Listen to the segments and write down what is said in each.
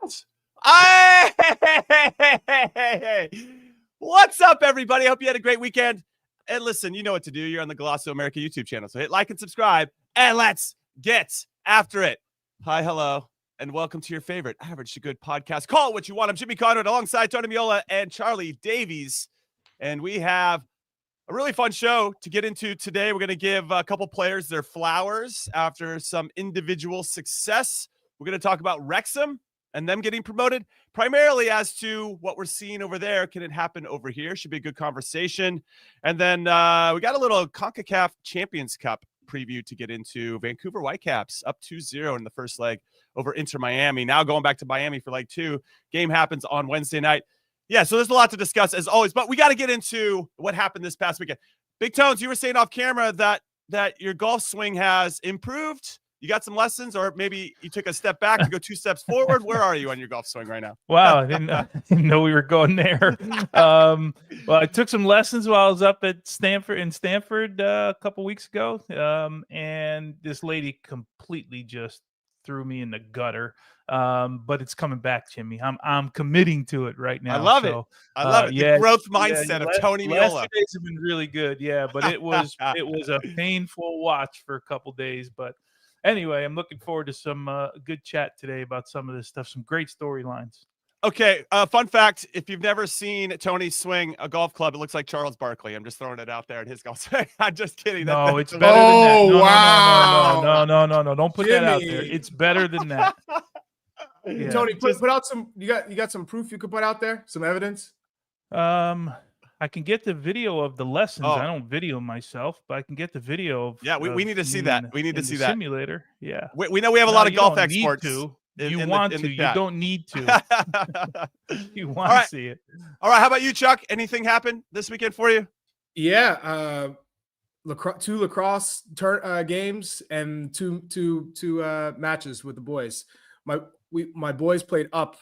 Hey! What's up, everybody? Hope you had a great weekend. And listen, you know what to do. You're on the Golasso America YouTube channel. So hit like and subscribe, and let's get after it. Hi, hello, and welcome to your favorite Average to Good podcast. Call it what you want. I'm Jimmy Conrad alongside Tony Miola and Charlie Davies. And we have a really fun show to get into today. We're going to give a couple players their flowers after some individual success. We're going to talk about Wrexham and them getting promoted, primarily as to what we're seeing over there. Can it happen over here? Should be a good conversation. And then we got a little CONCACAF Champions Cup preview to get into. Vancouver Whitecaps up 2-0 in the first leg over Inter Miami. Now going back to Miami for leg 2. Game happens on Wednesday night. Yeah, so there's a lot to discuss as always, but we got to get into what happened this past weekend. Big Tones, you were saying off camera that your golf swing has improved. You got some lessons, or maybe you took a step back to go 2 steps forward. Where are you on your golf swing right now? Wow, I didn't know we were going there. Well, I took some lessons while I was up at Stanford a couple weeks ago, and this lady completely just threw me in the gutter. But it's coming back, Jimmy. I'm committing to it right now. I love it. I love it. Yeah, the growth mindset of Tony Miola. Last 2 days have been really good. Yeah, but it was a painful watch for a couple days, but. Anyway, I'm looking forward to some good chat today about some of this stuff, some great storylines. Okay, fun fact, if you've never seen Tony swing a golf club, it looks like Charles Barkley. I'm just throwing it out there at his golf swing. I'm just kidding. No, it's better than that. No. Don't put that out there. It's better than that. Yeah. Tony, put out some, you got some proof you could put out there? Some evidence? I can get the video of the lessons. I don't video myself, but I can get the video of. Yeah, we need to see that. We need to see that simulator. Yeah, we know we have a lot of golf experts. You want to. You don't need to. You want to see it. All right. How about you, Chuck? Anything happen this weekend for you? Yeah, two lacrosse games and two matches with the boys. My boys played up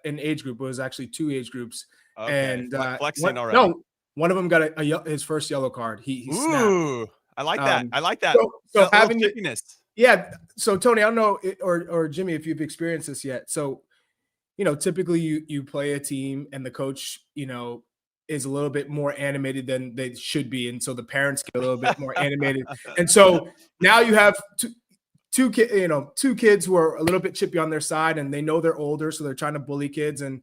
in age group. It was actually 2 age groups. Okay. And flexing already. No, one of them got his first yellow card. He snapped. I like that. I like that. So having yeah. So Tony, I don't know, or Jimmy, if you've experienced this yet. So, typically you play a team and the coach, is a little bit more animated than they should be, and so the parents get a little bit more animated. And so now you have two kids who are a little bit chippy on their side, and they know they're older, so they're trying to bully kids, and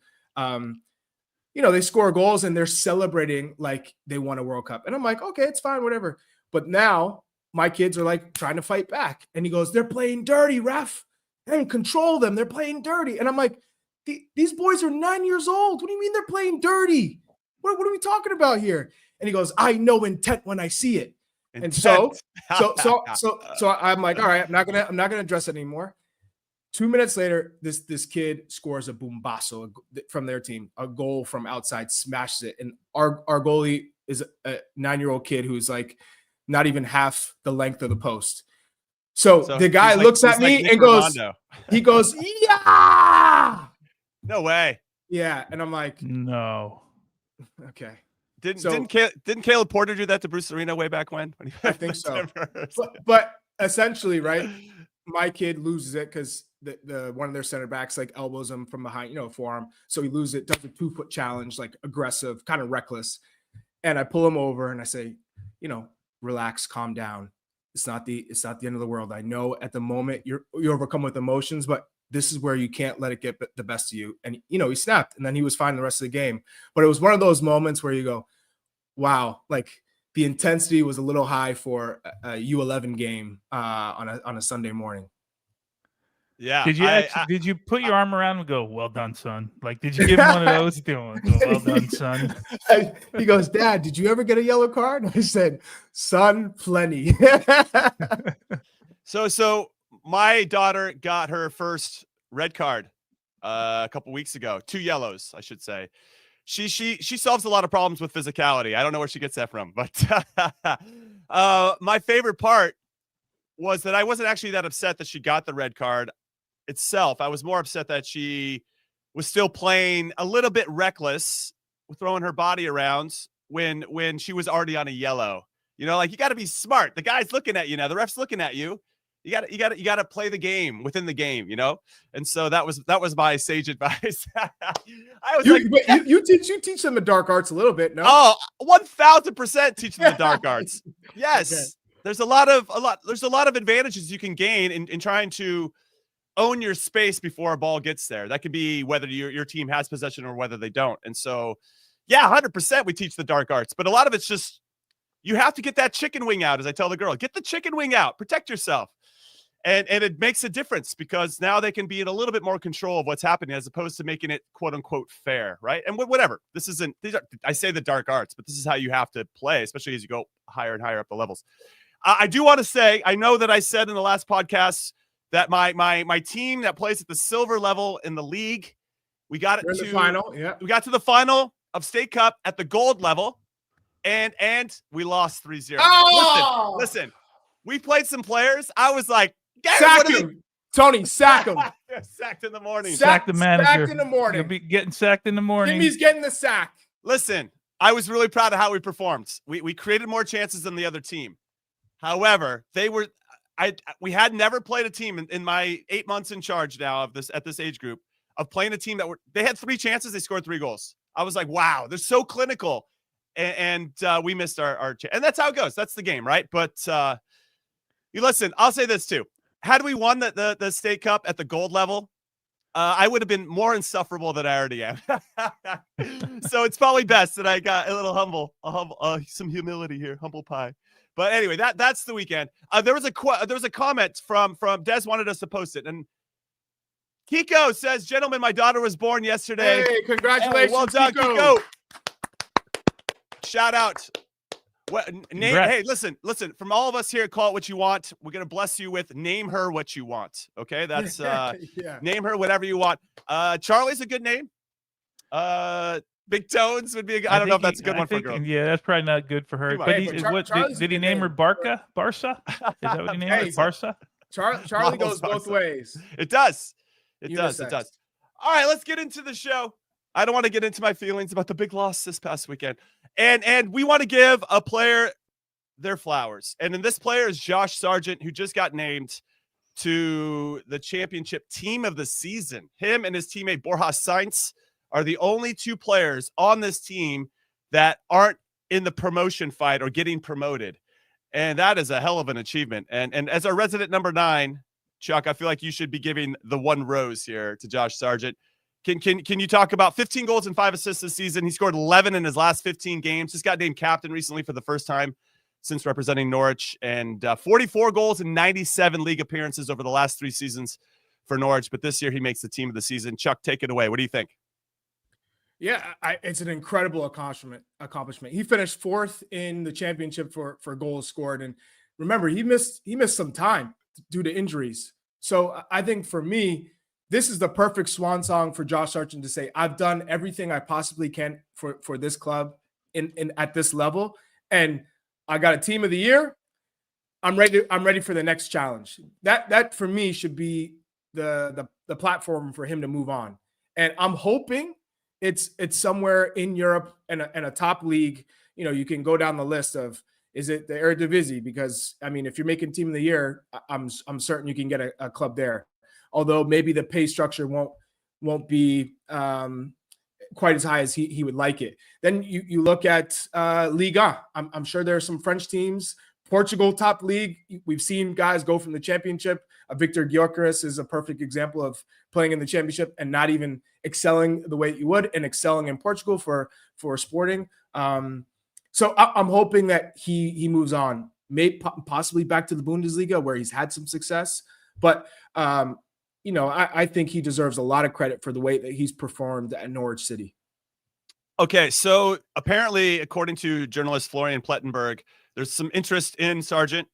they score goals and they're celebrating like they won a World Cup. And I'm like, okay, it's fine, whatever. But now my kids are like trying to fight back. And he goes, they're playing dirty, ref. Hey, control them. They're playing dirty. And I'm like, these boys are 9 years old. What do you mean they're playing dirty? What are we talking about here? And he goes, I know intent when I see it. Intent. And so I'm like, all right, I'm not gonna address it anymore. 2 minutes later, this kid scores a bombasso from their team, a goal from outside, smashes it. And our goalie is a 9-year-old kid who's like not even half the length of the post. So the guy looks at me and goes, yeah! No way. Yeah. And I'm like, no. Okay. Didn't Caleb Porter do that to Bruce Arena way back when? I think so. But essentially, right, my kid loses it because the one of their center backs like elbows him from behind, forearm. So he loses it, does a 2-foot challenge, like aggressive, kind of reckless. And I pull him over and I say, relax, calm down. It's not the end of the world. I know at the moment you're overcome with emotions, but this is where you can't let it get the best of you. And he snapped, and then he was fine the rest of the game. But it was one of those moments where you go, wow, like the intensity was a little high for a U11 game on a Sunday morning. Yeah. Did you put your arm around him and go, well done, son? Like, did you give him one of those? Well done, son. He goes, Dad, did you ever get a yellow card? I said, son, plenty. So my daughter got her first red card a couple weeks ago. 2 yellows, I should say. She solves a lot of problems with physicality. I don't know where she gets that from, but my favorite part was that I wasn't actually that upset that she got the red card itself. I was more upset that she was still playing a little bit reckless, throwing her body around when she was already on a yellow. You know, like, you got to be smart. The guy's looking at you now. The ref's looking at you. You got to play the game within the game, you know? And so that was my sage advice. I was you teach them the dark arts a little bit, no? Oh, 1000% teach them the dark arts. Yes. Okay. There's a lot of advantages you can gain in trying to own your space before a ball gets there. That could be whether your team has possession or whether they don't. And so, yeah, 100% we teach the dark arts, but a lot of it's just, you have to get that chicken wing out. As I tell the girl, get the chicken wing out, protect yourself. And it makes a difference because now they can be in a little bit more control of what's happening as opposed to making it quote unquote fair. Right. And whatever, I say the dark arts, but this is how you have to play, especially as you go higher and higher up the levels. I do want to say, I know that I said in the last podcast that my team that plays at the silver level in the league, we got it to the final. Yeah. We got to the final of State Cup at the gold level. And we lost 3-0. Oh! Listen, we played some players. I was like, sack him. Tony, sack him. Sacked in the morning. Sack the manager. Sacked in the morning. You'll be getting sacked in the morning. Jimmy's getting the sack. Listen, I was really proud of how we performed. We created more chances than the other team. However, we had never played a team in my 8 months in charge now at this age group of playing a team they had 3 chances, they scored 3 goals. I was like, wow, they're so clinical. And we missed our chance. And that's how it goes. That's the game, right? But you listen, I'll say this too. Had we won the State Cup at the gold level, I would have been more insufferable than I already am. So it's probably best that I got a little some humility here, humble pie. But anyway, that's the weekend. There was a comment from Des wanted us to post it, and Kiko says, "Gentlemen, my daughter was born yesterday." Hey, congratulations! Well done, Kiko. Shout out. Hey, listen. From all of us here, call it what you want. We're gonna bless you with name her what you want. Okay, that's name her whatever you want. Charlie's a good name. Big Tones would be I don't know if that's a good one for a girl. Yeah, that's probably not good for her. But did he name her Barca? Barca? Is that what he named her? Barca? Charlie goes both ways. It does. It does. All right, let's get into the show. I don't want to get into my feelings about the big loss this past weekend. And we want to give a player their flowers. And then this player is Josh Sargent, who just got named to the championship team of the season. Him and his teammate Borja Sainz are the only 2 players on this team that aren't in the promotion fight or getting promoted. And that is a hell of an achievement. And as our resident number 9, Chuck, I feel like you should be giving the 1 rose here to Josh Sargent. Can you talk about 15 goals and 5 assists this season? He scored 11 in his last 15 games. Just got named captain recently for the first time since representing Norwich, and 44 goals and 97 league appearances over the last 3 seasons for Norwich. But this year he makes the team of the season. Chuck, take it away. What do you think? Yeah, it's an incredible accomplishment. He finished 4th in the championship for goals scored. And remember, he missed some time due to injuries. So I think for me, this is the perfect swan song for Josh Sargent to say, I've done everything I possibly can for this club at this level. And I got a team of the year. I'm ready for the next challenge. That for me should be the platform for him to move on. And I'm hoping it's somewhere in Europe and a top league. You know, you can go down the list of, is it the Eredivisie? Because I mean, if you're making team of the year, I'm certain you can get a club there. Although maybe the pay structure won't be quite as high as he would like it. Then you look at Liga. I'm sure there are some French teams. Portugal top league. We've seen guys go from the championship. Victor Gyökeres is a perfect example of playing in the championship and not even excelling the way you would, and excelling in Portugal for Sporting. So I'm hoping that he moves on, maybe possibly back to the Bundesliga where he's had some success. But you know, I think he deserves a lot of credit for the way that he's performed at Norwich City. Okay, so apparently, according to journalist Florian Plettenberg, there's some interest in Sargent,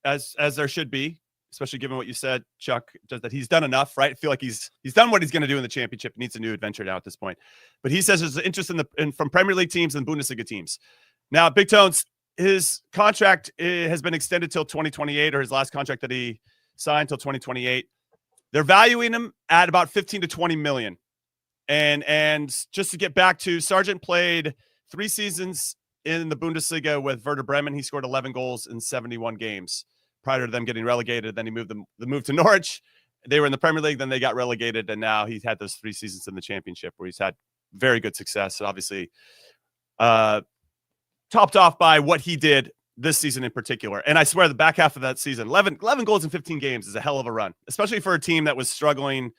as there should be, especially given what you said, Chuck, just that he's done enough, right? I feel like he's done what he's going to do in the championship. Needs a new adventure now at this point. But he says there's interest from Premier League teams and Bundesliga teams. Now, Big Tones, his contract has been extended till 2028, or his last contract that he signed till 2028. They're valuing him at about 15 to 20 million. And just to get back to, Sargent played 3 seasons in the Bundesliga with Werder Bremen. He scored 11 goals in 71 games prior to them getting relegated. Then he moved the move to Norwich. They were in the Premier League, then they got relegated, and now he's had those 3 seasons in the Championship where he's had very good success. Obviously, topped off by what he did this season in particular. And I swear the back half of that season, 11 goals in 15 games is a hell of a run, especially for a team that was struggling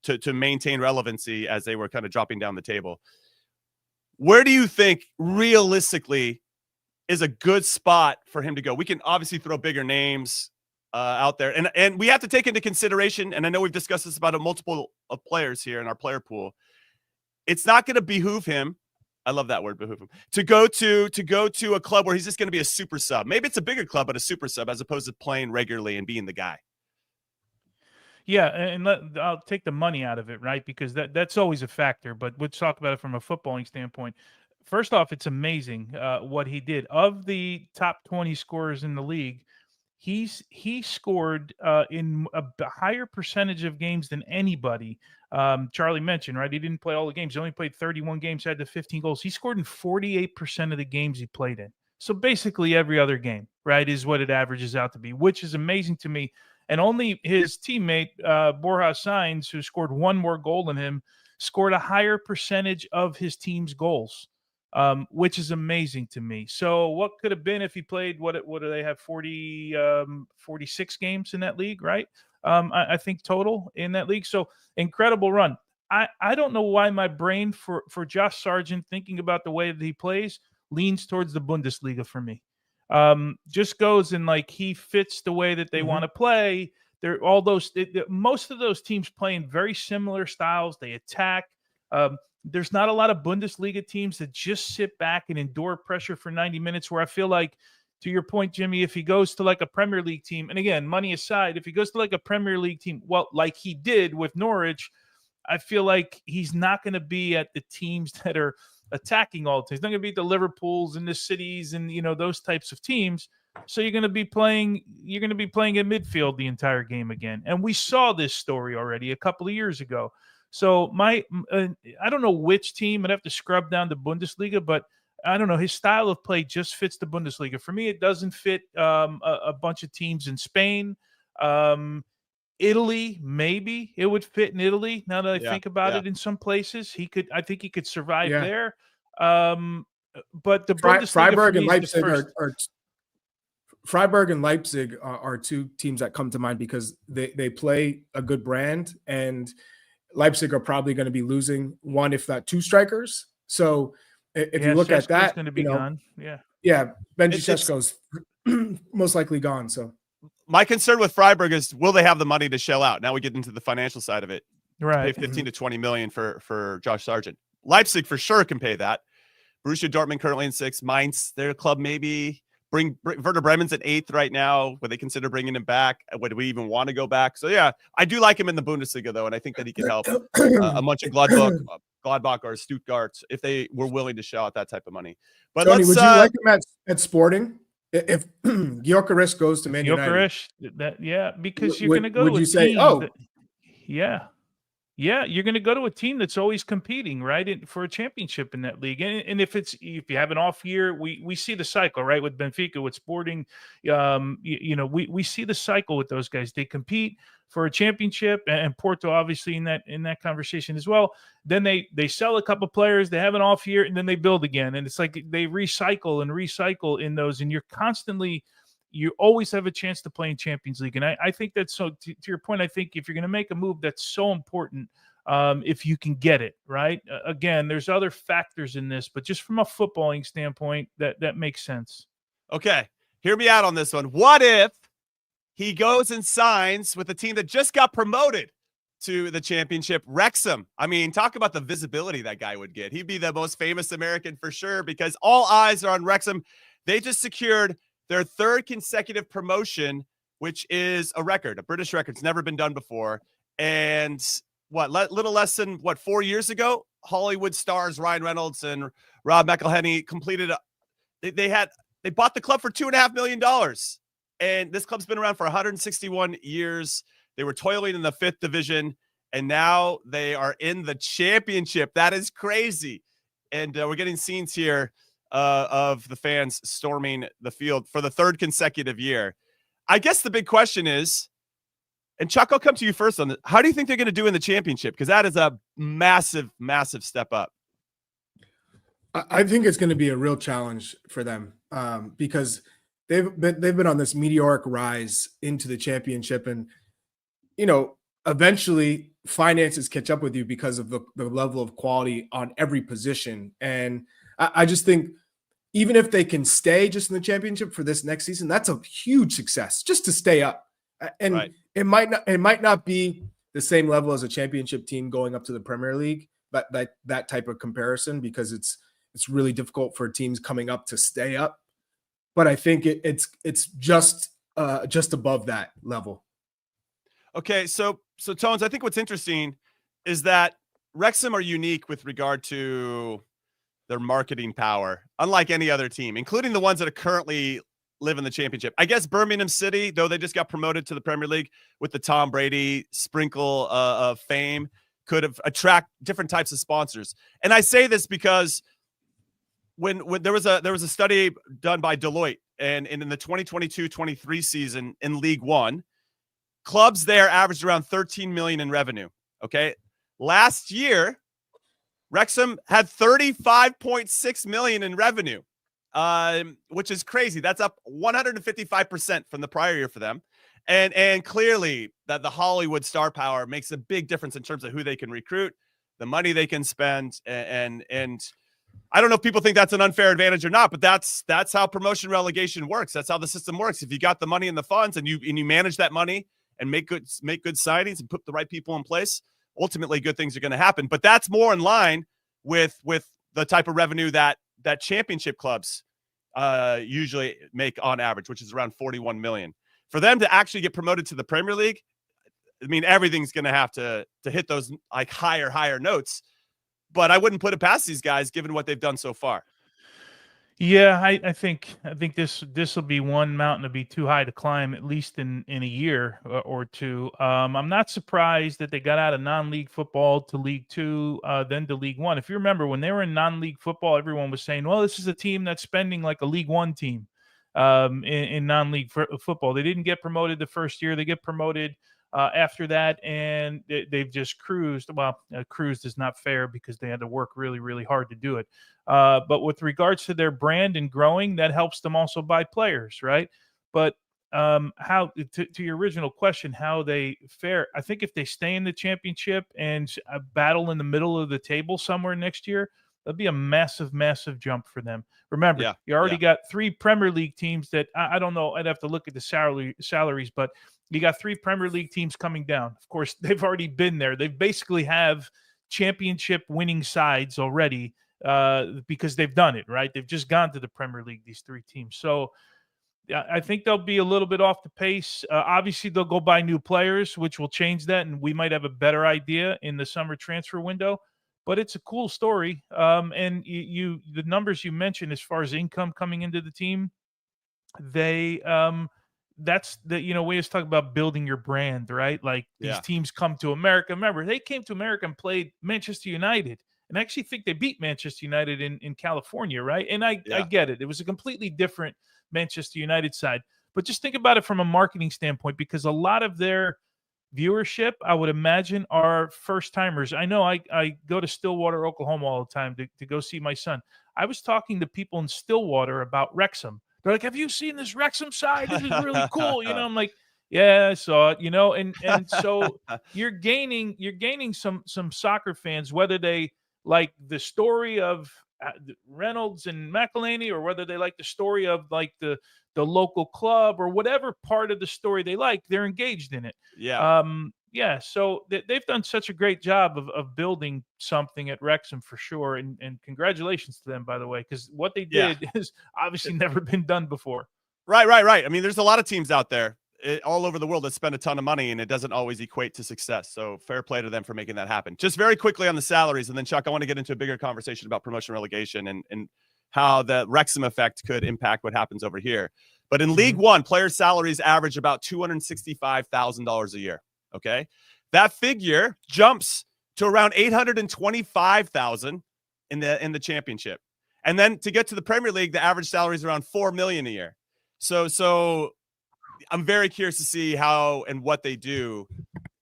to maintain relevancy as they were kind of dropping down the table. Where do you think realistically is a good spot for him to go? We can obviously throw bigger names out there, and we have to take into consideration, and I know we've discussed this about a multiple of players here in our player pool. It's not going to behoove him. I love that word, behoove him, to go to a club where he's just going to be a super sub. Maybe it's a bigger club, but a super sub, as opposed to playing regularly and being the guy. Yeah, and I'll take the money out of it, right? Because that's always a factor. But let's talk about it from a footballing standpoint. First off, it's amazing what he did. Of the top 20 scorers in the league, he scored in a higher percentage of games than anybody. Charlie mentioned, right? He didn't play all the games. He only played 31 games, had the 15 goals. He scored in 48% of the games he played in. So basically every other game, right, is what it averages out to be, which is amazing to me. And only his teammate, Borja Sainz, who scored 1 more goal than him, scored a higher percentage of his team's goals, which is amazing to me. So what could have been if he played, what do they have, 46 games in that league, right? I think total in that league. So incredible run. I don't know why my brain for Josh Sargent, thinking about the way that he plays, leans towards the Bundesliga for me. Just goes and like he fits the way that they want to play. They're all those most of those teams playing very similar styles. They attack. There's not a lot of Bundesliga teams that just sit back and endure pressure for 90 minutes, where I feel like, to your point, Jimmy, if he goes to like a Premier League team, and again, money aside, if he goes to like a Premier League team, well, like he did with Norwich, I feel like he's not going to be at the teams that are attacking all the time. He's not going to beat the Liverpools and the Cities and, those types of teams. So you're going to be playing in midfield the entire game again. And we saw this story already a couple of years ago. So I don't know which team. I'd have to scrub down the Bundesliga, but I don't know. His style of play just fits the Bundesliga. For me, it doesn't fit a bunch of teams in Spain. Italy, maybe it would fit in Italy. Now that I think about it, in some places I think he could survive there. But the Bundesliga, Freiburg and Leipzig Freiburg and Leipzig are 2 teams that come to mind because they play a good brand, and Leipzig are probably going to be losing 1, if not 2 strikers. So if you look at that, going to be gone. Benji Sesko's most likely gone. So my concern with Freiburg is, will they have the money to shell out? Now we get into the financial side of it. Right. Pay 15 to 20 million for Josh Sargent. Leipzig for sure can pay that. Borussia Dortmund currently in 6th. Mainz, their club, maybe. Bring Werder Bremen's at 8th right now. Would they consider bringing him back? Would we even want to go back? So yeah, I do like him in the Bundesliga though, and I think that he can help a bunch of Gladbach or Stuttgart if they were willing to shell out that type of money. But Tony, would you like him at Sporting if Gyökeres goes to Man United? Because you're going to go. Would you say, Yeah, you're going to go to a team that's always competing, right, for a championship in that league. And if you have an off year, we see the cycle, right, with Benfica, with Sporting. We see the cycle with those guys. They compete for a championship, and Porto obviously in that conversation as well. Then they sell a couple players, they have an off year, and then they build again. And it's like they recycle in those, and you always have a chance to play in Champions League. And I think that's so, to your point, I think if you're going to make a move, that's so important if you can get it, right? Again, there's other factors in this, but just from a footballing standpoint, that makes sense. Okay, hear me out on this one. What if he goes and signs with a team that just got promoted to the Championship, Wrexham? I mean, talk about the visibility that guy would get. He'd be the most famous American for sure, because all eyes are on Wrexham. They just secured their 3rd consecutive promotion, which is a record, a British record. It's never been done before. And little less than 4 years ago, Hollywood stars Ryan Reynolds and Rob McElhenney completed. They bought the club for $2.5 million, and this club's been around for 161 years. They were toiling in the 5th division, and now they are in the Championship. That is crazy, and we're getting scenes here of the fans storming the field for the 3rd consecutive year. I guess the big question is, and Chuck, I'll come to you first on this. How do you think they're going to do in the championship? Because that is a massive, massive step up. I think it's going to be a real challenge for them because they've been on this meteoric rise into the championship, and eventually finances catch up with you because of the level of quality on every position. And I just think even if they can stay just in the championship for this next season, that's a huge success just to stay up. And right. it might not be the same level as a championship team going up to the Premier League, but that type of comparison, because it's really difficult for teams coming up to stay up. But I think it's just above that level. Okay, so Tones, I think what's interesting is that Wrexham are unique with regard to their marketing power, unlike any other team, including the ones that are currently live in the championship. I guess Birmingham City, though they just got promoted to the Premier League with the Tom Brady sprinkle of fame, could have attract different types of sponsors. And I say this because when there was a study done by Deloitte, and in the 2022-23 season in League One, clubs there averaged around 13 million in revenue. Okay, last year Wrexham had 35.6 million in revenue. Which is crazy. That's up 155% from the prior year for them. And clearly that the Hollywood star power makes a big difference in terms of who they can recruit, the money they can spend. And I don't know if people think that's an unfair advantage or not, but that's how promotion relegation works. That's how the system works. If you got the money and the funds and you manage that money and make good signings and put the right people in place, ultimately good things are going to happen. But that's more in line with the type of revenue that championship clubs usually make on average, which is around 41 million. For them to actually get promoted to the Premier League, I mean, everything's going to have to hit those like higher notes. But I wouldn't put it past these guys given what they've done so far. Yeah, I think this will be one mountain to be too high to climb, at least in a year or two. I'm not surprised that they got out of non-league football to League Two, then to League One. If you remember, when they were in non-league football, everyone was saying, "Well, this is a team that's spending like a League One team." In non-league football, they didn't get promoted the first year; they get promoted after that, and they've just cruised. Well, cruised is not fair because they had to work really, really hard to do it. But with regards to their brand and growing, that helps them also buy players, right? But how to your original question, how they fare, I think if they stay in the championship and battle in the middle of the table somewhere next year, that'd be a massive, massive jump for them. Remember, you already got 3 Premier League teams that I don't know. I'd have to look at the salaries, but you got 3 Premier League teams coming down. Of course, they've already been there. They basically have championship winning sides already because they've done it, right? They've just gone to the Premier League, these 3 teams. So I think they'll be a little bit off the pace. Obviously, they'll go buy new players, which will change that, and we might have a better idea in the summer transfer window. But it's a cool story. And the numbers you mentioned as far as income coming into the team, that's the, we always talk about building your brand, right? Like these teams come to America. Remember, they came to America and played Manchester United, and I actually think they beat Manchester United in California, right? And I get it. It was a completely different Manchester United side. But just think about it from a marketing standpoint, because a lot of their viewership, I would imagine, are first timers. I know I go to Stillwater, Oklahoma all the time to go see my son. I was talking to people in Stillwater about Wrexham. They're like, "Have you seen this Wrexham side? This is really cool." I'm like, "Yeah, I saw it." And so you're gaining some soccer fans, whether they like the story of Reynolds and McElhaney, or whether they like the story of like the local club, or whatever part of the story they like, they're engaged in it. So they've done such a great job of building something at Wrexham for sure. And congratulations to them, by the way, because what they did is obviously never been done before. Right. I mean, there's a lot of teams out there all over the world that spend a ton of money, and it doesn't always equate to success. So fair play to them for making that happen. Just very quickly on the salaries, and then Chuck, I want to get into a bigger conversation about promotion relegation and how the Wrexham effect could impact what happens over here. But in League One, players' salaries average about $265,000 a year. Okay, that figure jumps to around $825,000 in the championship, and then to get to the Premier League, the average salary is around $4 million a year. So I'm very curious to see how and what they do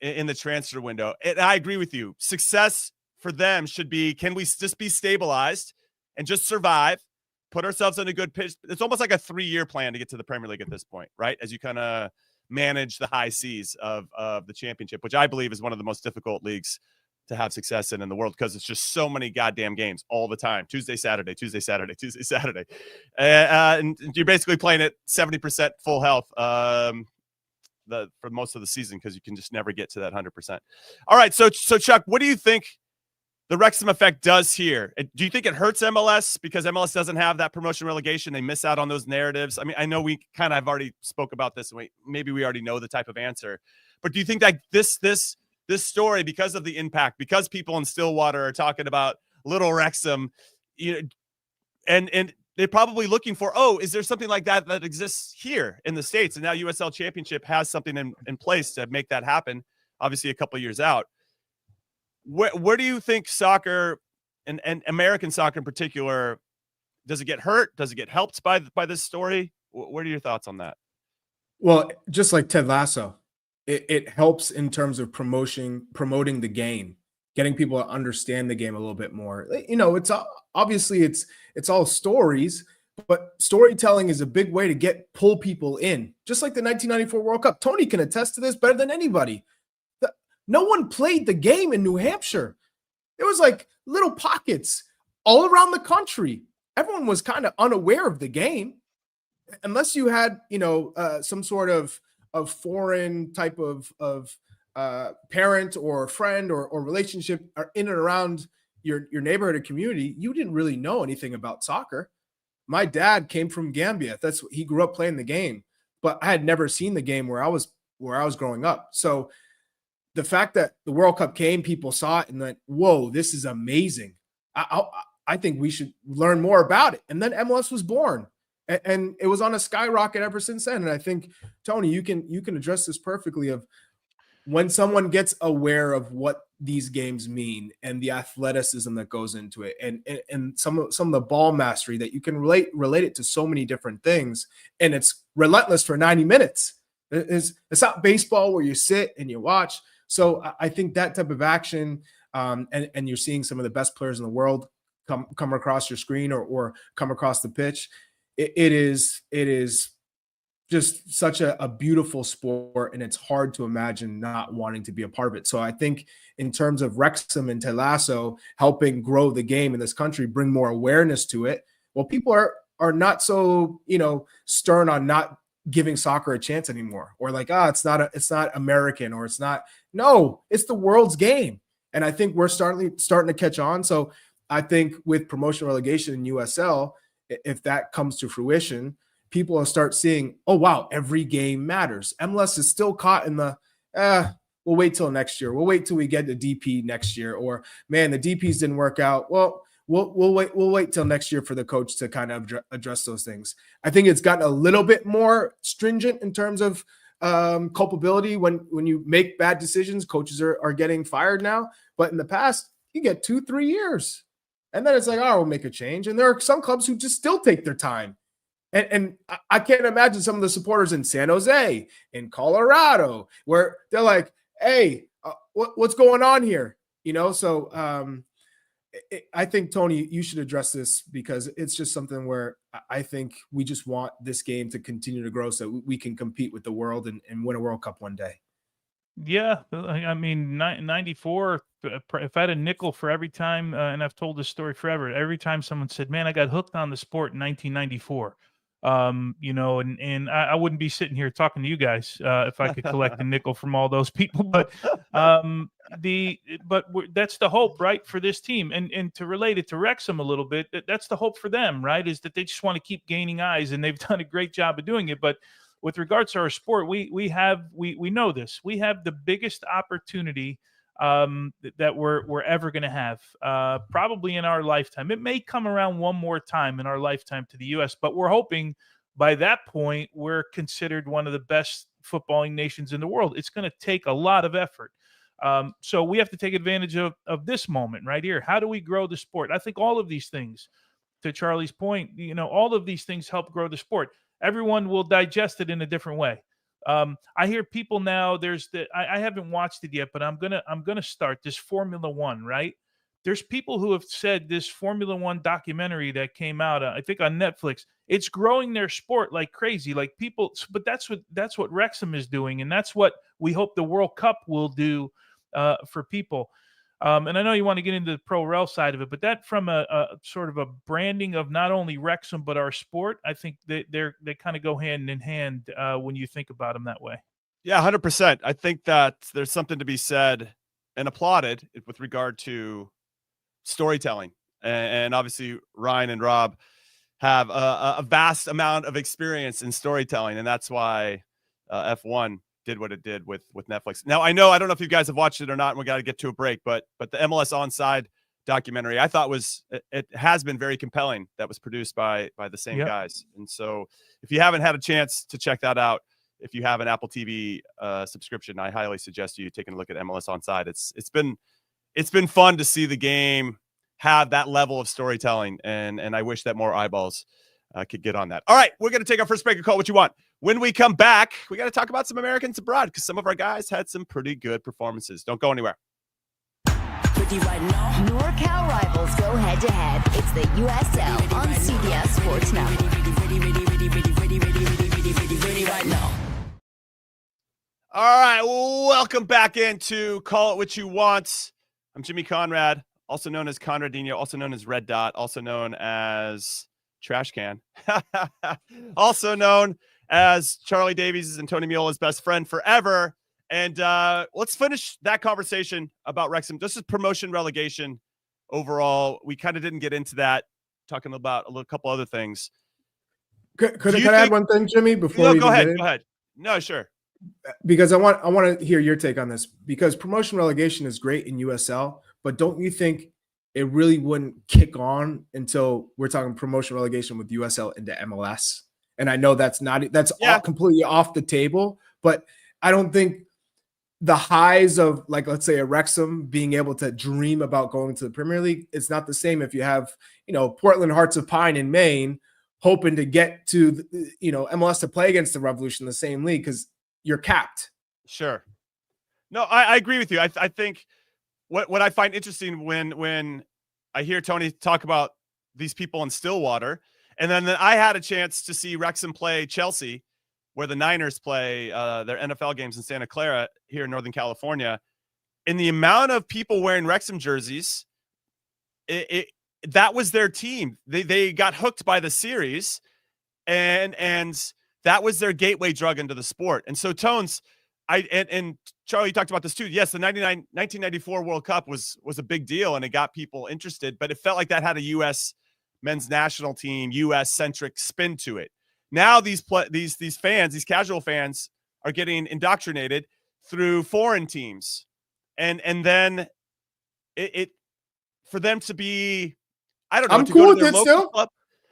in the transfer window. And I agree with you. Success for them should be, can we just be stabilized and just survive, put ourselves in a good pitch? It's almost like a 3-year plan to get to the Premier League at this point, right? As you kind of manage the high seas of the Championship, which I believe is one of the most difficult leagues to have success in the world, because it's just so many goddamn games all the time. Tuesday, Saturday, Tuesday, Saturday, Tuesday, Saturday. And you're basically playing at 70% full health for most of the season, because you can just never get to that 100%. All right, so Chuck, what do you think the Wrexham effect does here? Do you think it hurts MLS because MLS doesn't have that promotion relegation? They miss out on those narratives. I mean, I know we kind of have already spoke about this, and maybe we already know the type of answer, but do you think that this story, because of the impact, because people in Stillwater are talking about little Wrexham, and they're probably looking for, is there something like that exists here in the States? And now USL Championship has something in place to make that happen, obviously a couple of years out. Where do you think soccer and American soccer in particular, does it get hurt? Does it get helped by this story? What are your thoughts on that? Well, just like Ted Lasso, it helps in terms of promoting the game, getting people to understand the game a little bit more. It's obviously it's all stories, but storytelling is a big way to pull people in. Just like the 1994 World Cup. Tony can attest to this better than anybody. No one played the game in New Hampshire. There was like little pockets all around the country. Everyone was kind of unaware of the game, unless you had, some sort of foreign type of parent or friend or relationship in and around your neighborhood or community. You didn't really know anything about soccer. My dad came from Gambia. He grew up playing the game, but I had never seen the game where I was growing up. So the fact that the World Cup came, people saw it and went, whoa, this is amazing. I think we should learn more about it. And then MLS was born, and it was on a skyrocket ever since then. And I think, Tony, you can address this perfectly, of when someone gets aware of what these games mean and the athleticism that goes into it, and some of the ball mastery that you can relate it to so many different things, and it's relentless for 90 minutes. It's not baseball where you sit and you watch. So I think that type of action, and you're seeing some of the best players in the world come across your screen or come across the pitch. It is just such a beautiful sport, and it's hard to imagine not wanting to be a part of it. So I think in terms of Wrexham and Ted Lasso helping grow the game in this country, bring more awareness to it, well, people are not so stern on not giving soccer a chance anymore, or like, it's not American, or it's not. No, it's the world's game. And I think we're starting to catch on. So I think with promotion relegation in USL, if that comes to fruition, people will start seeing, oh, wow, every game matters. MLS is still caught in the, we'll wait till next year. We'll wait till we get the DP next year. Or, man, the DPs didn't work out. Well, we'll wait till next year for the coach to kind of address those things. I think it's gotten a little bit more stringent in terms of culpability. When you make bad decisions, coaches are getting fired now. But in the past, you get 2-3 years. And then it's like, we'll make a change. And there are some clubs who just still take their time. And I can't imagine some of the supporters in San Jose, in Colorado, where they're like, hey, what's going on here? So I think, Tony, you should address this, because it's just something where I think we just want this game to continue to grow so we can compete with the world and win a World Cup one day. Yeah, I mean, 94, if I had a nickel for every time, and I've told this story forever, every time someone said, man, I got hooked on the sport in 1994, and I wouldn't be sitting here talking to you guys if I could collect a nickel from all those people. But that's the hope, right, for this team. And to relate it to Wrexham a little bit, that's the hope for them, right, is that they just want to keep gaining eyes, and they've done a great job of doing it. But with regards to our sport, we know this. We have the biggest opportunity that we're ever going to have, probably in our lifetime. It may come around one more time in our lifetime to the U.S., but we're hoping by that point we're considered one of the best footballing nations in the world. It's going to take a lot of effort. So we have to take advantage of this moment right here. How do we grow the sport? I think all of these things, to Charlie's point, all of these things help grow the sport. Everyone will digest it in a different way. I hear people now. I haven't watched it yet, but I'm gonna start this Formula One. Right? There's people who have said this Formula One documentary that came out, I think on Netflix, it's growing their sport like crazy. Like people, but that's what Wrexham is doing, and that's what we hope the World Cup will do for people. And I know you want to get into the pro rel side of it, but that from a sort of a branding of not only Wrexham but our sport, I think they kind of go hand in hand when you think about them that way. Yeah, 100%. I think that there's something to be said and applauded with regard to storytelling, and obviously Ryan and Rob have a vast amount of experience in storytelling, and that's why F1 did what it did with Netflix. Now I don't know if you guys have watched it or not, and we got to get to a break, but the MLS Onside documentary I thought it has been very compelling. That was produced by the same guys, and so if you haven't had a chance to check that out, if you have an Apple TV subscription, I highly suggest you taking a look at MLS Onside. It's been fun to see the game have that level of storytelling, and I wish that more eyeballs could get on that. All right, we're going to take our first break and call what you want. When we come back, we got to talk about some Americans abroad because some of our guys had some pretty good performances. Don't go anywhere. NorCal rivals go head-to-head. It's the USL on CBS Sports Network. All right, welcome back into Call It What You Want. I'm Jimmy Conrad, also known as Conradinho, also known as Red Dot, also known as Trash Can, also known as Charlie Davies and Tony Meola's best friend forever. And let's finish that conversation about Wrexham. This is promotion relegation overall. We kind of didn't get into that, talking about a couple other things. Could I add one thing, Jimmy, before No, we go ahead. get in? Go ahead. No, sure. Because I want to hear your take on this, because promotion relegation is great in USL, but don't you think it really wouldn't kick on until we're talking promotion relegation with USL into MLS? And I know that's all completely off the table, but I don't think the highs of, like, let's say a Wrexham being able to dream about going to the Premier League, it's not the same if you have, Portland Hearts of Pine in Maine hoping to get to, MLS to play against the Revolution in the same league, because you're capped. Sure. No, I agree with you. I think what I find interesting when I hear Tony talk about these people in Stillwater, and then I had a chance to see Wrexham play Chelsea, where the Niners play their NFL games in Santa Clara here in Northern California, and the amount of people wearing Wrexham jerseys, that was their team. They got hooked by the series, and that was their gateway drug into the sport. And so Tones, and Charlie, you talked about this too. Yes, the 1994 World Cup was a big deal, and it got people interested, but it felt like that had a U.S. men's national team, U.S.-centric spin to it. Now these fans, these casual fans, are getting indoctrinated through foreign teams, and then it for them to be, I don't know, I'm to cool go to with their it local still. club.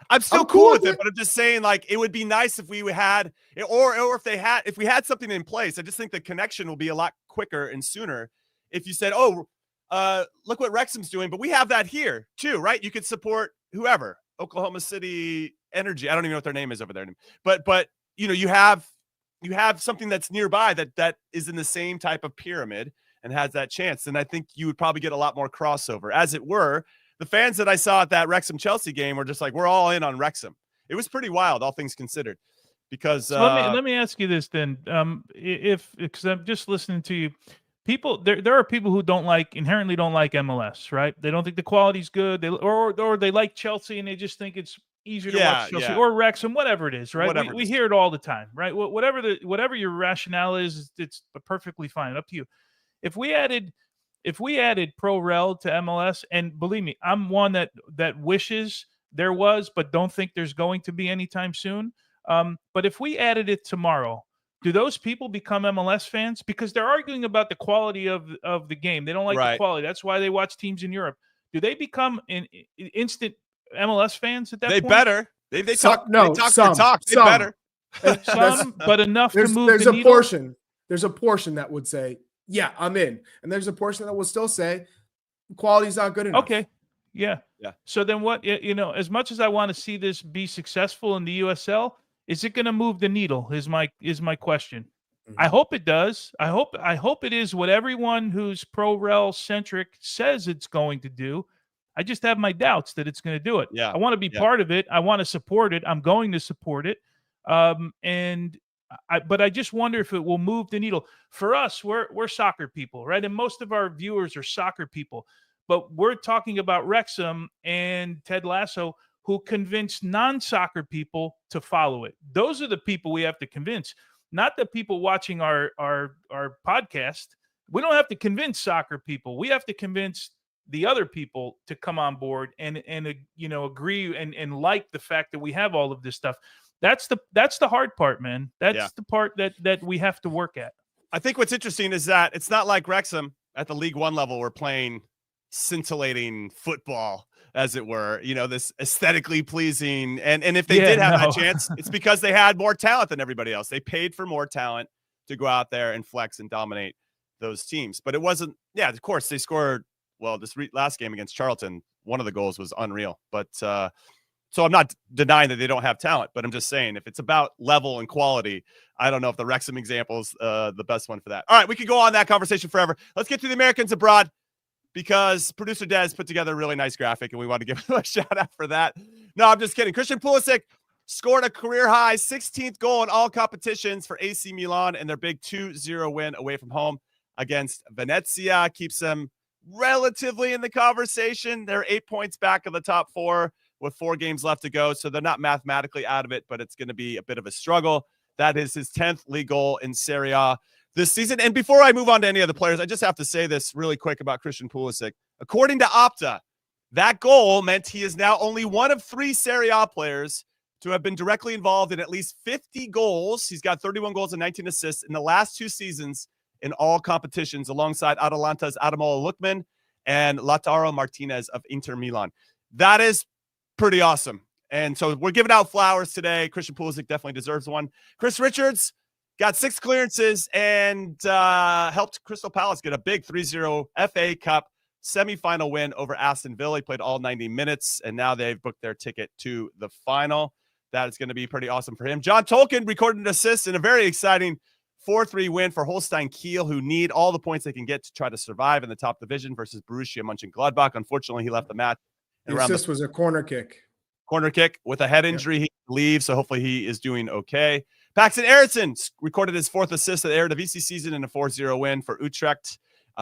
I'm still cool with it, but I'm just saying, like, it would be nice if we had, or if we had something in place. I just think the connection will be a lot quicker and sooner if you said, "Oh, look what Wrexham's doing," but we have that here too, right? You could support whoever, Oklahoma City Energy. I don't even know what their name is over there, but you have something that's nearby that is in the same type of pyramid and has that chance. And I think you would probably get a lot more crossover. As it were, the fans that I saw at that Wrexham Chelsea game were just like, we're all in on Wrexham. It was pretty wild, all things considered. Because so let me ask you this then, because I'm just listening to you. People, there are people who inherently don't like MLS, right? They don't think the quality's good. Or they like Chelsea and they just think it's easier to watch Chelsea or Wrexham, whatever it is, right? We hear it all the time, right? Whatever your rationale is, it's perfectly fine. Up to you. If we added Pro Rel to MLS, and believe me, I'm one that wishes there was, but don't think there's going to be anytime soon. But if we added it tomorrow, do those people become MLS fans? Because they're arguing about the quality of the game. They don't like the quality. That's why they watch teams in Europe. Do they become instant MLS fans at that point? They better. They talk. No, they talk some, their talk. They some. better. Some, but enough to move there's the a needle? portion. There's a portion that would say, yeah, I'm in. And there's a portion that will still say quality's not good enough. Okay. Yeah. So then what, as much as I want to see this be successful in the USL, is it going to move the needle is my question. I hope it does. I hope it is what everyone who's pro-rel centric says it's going to do. I just have my doubts that it's going to do it. Yeah. I want to be part of it. I want to support it. I'm going to support it. But I just wonder if it will move the needle. For us, we're soccer people, right? And most of our viewers are soccer people. But we're talking about Wrexham and Ted Lasso, who convinced non-soccer people to follow it. Those are the people we have to convince, not the people watching our podcast. We don't have to convince soccer people. We have to convince the other people to come on board and agree and like the fact that we have all of this stuff. That's the hard part, man. That's the part that we have to work at. I think what's interesting is that it's not like Wrexham at the League One level. We're playing scintillating football, as it were, this aesthetically pleasing. And if they did have that chance, it's because they had more talent than everybody else. They paid for more talent to go out there and flex and dominate those teams. But it wasn't, of course, they scored, this last game against Charlton, one of the goals was unreal. But so I'm not denying that they don't have talent, but I'm just saying if it's about level and quality, I don't know if the Wrexham example is the best one for that. All right, we could go on that conversation forever. Let's get to the Americans abroad, because producer Des put together a really nice graphic, and we want to give him a shout out for that. No, I'm just kidding. Christian Pulisic scored a career-high 16th goal in all competitions for AC Milan, and their big 2-0 win away from home against Venezia keeps them relatively in the conversation. They're 8 points back of the top 4 with 4 games left to go, so they're not mathematically out of it, but it's going to be a bit of a struggle. That is his 10th league goal in Serie A this season. And before I move on to any of the players, I just have to say this really quick about Christian Pulisic. According to Opta, that goal meant he is now only one of 3 Serie A players to have been directly involved in at least 50 goals. He's got 31 goals and 19 assists in the last 2 seasons in all competitions, alongside Atalanta's Ademola Lookman and Lautaro Martinez of Inter Milan. That is pretty awesome. And so we're giving out flowers today. Christian Pulisic definitely deserves one. Chris Richards got 6 clearances and helped Crystal Palace get a big 3-0 FA Cup semifinal win over Aston Villa. He played all 90 minutes, and now they've booked their ticket to the final. That is going to be pretty awesome for him. John Tolkien recorded an assist in a very exciting 4-3 win for Holstein Kiel, who need all the points they can get to try to survive in the top division versus Borussia Mönchengladbach. Unfortunately, he left the match. The assist was a corner kick. Corner kick with a head injury. He leaves, so hopefully he is doing okay. Paxton Aronson recorded his 4th assist of the Eredivisie season in a 4-0 win for Utrecht.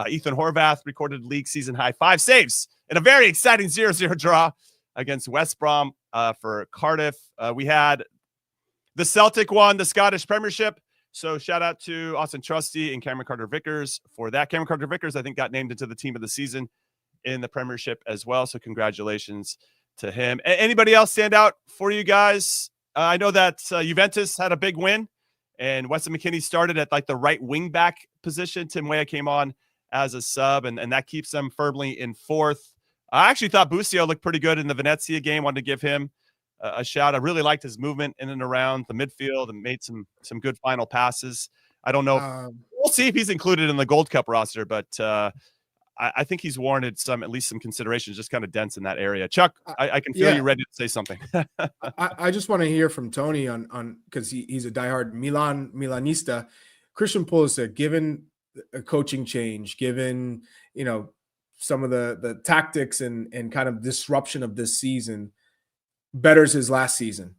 Ethan Horvath recorded league season high 5 saves in a very exciting 0-0 draw against West Brom for Cardiff. We had the Celtic won the Scottish Premiership. So shout out to Austin Trusty and Cameron Carter-Vickers for that. Cameron Carter-Vickers, I think, got named into the team of the season in the Premiership as well. So congratulations to him. Anybody else stand out for you guys? I know that Juventus had a big win, and Weston McKennie started at like the right wing back position. Tim Weah came on as a sub, and that keeps them firmly in 4th. I actually thought Busio looked pretty good in the Venezia game. Wanted to give him a shout. I really liked his movement in and around the midfield and made some good final passes. I don't know. We'll see if he's included in the Gold Cup roster, but I think he's warranted at least some considerations, just kind of dense in that area. Chuck, I can feel you ready to say something. I just want to hear from Tony on because he's a diehard Milanista. Christian Pulisic, given a coaching change, given some of the tactics and kind of disruption of this season, betters his last season.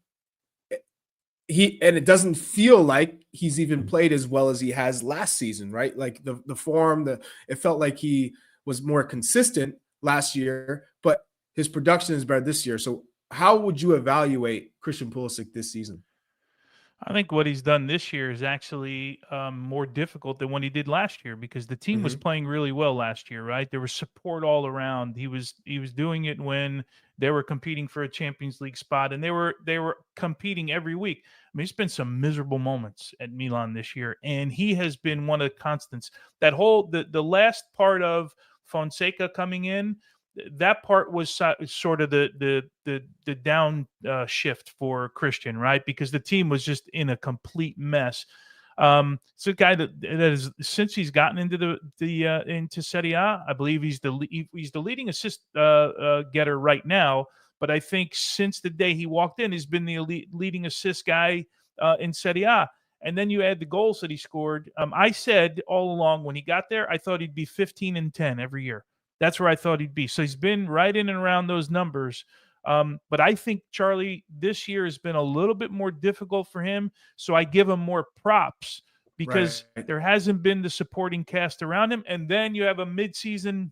And it doesn't feel like he's even played as well as he has last season, right? Like the form, it felt like he was more consistent last year, but his production is better this year. So how would you evaluate Christian Pulisic this season? I think what he's done this year is actually more difficult than what he did last year, because the team was playing really well last year, right? There was support all around. He was doing it when they were competing for a Champions League spot, and they were competing every week. I mean, it's been some miserable moments at Milan this year, and he has been one of the constants. That whole the last part of Fonseca coming in, that part was sort of the down shift for Christian, right? Because the team was just in a complete mess. It's a guy that is, since he's gotten into into Serie A, I believe he's the leading assist getter right now. But I think since the day he walked in, he's been the leading assist guy in Serie A. and then you add the goals that he scored. I said all along when he got there, I thought he'd be 15-10 every year. That's where I thought he'd be. So he's been right in and around those numbers. But I think, Charlie, this year has been a little bit more difficult for him. So I give him more props because there hasn't been the supporting cast around him. And then you have a midseason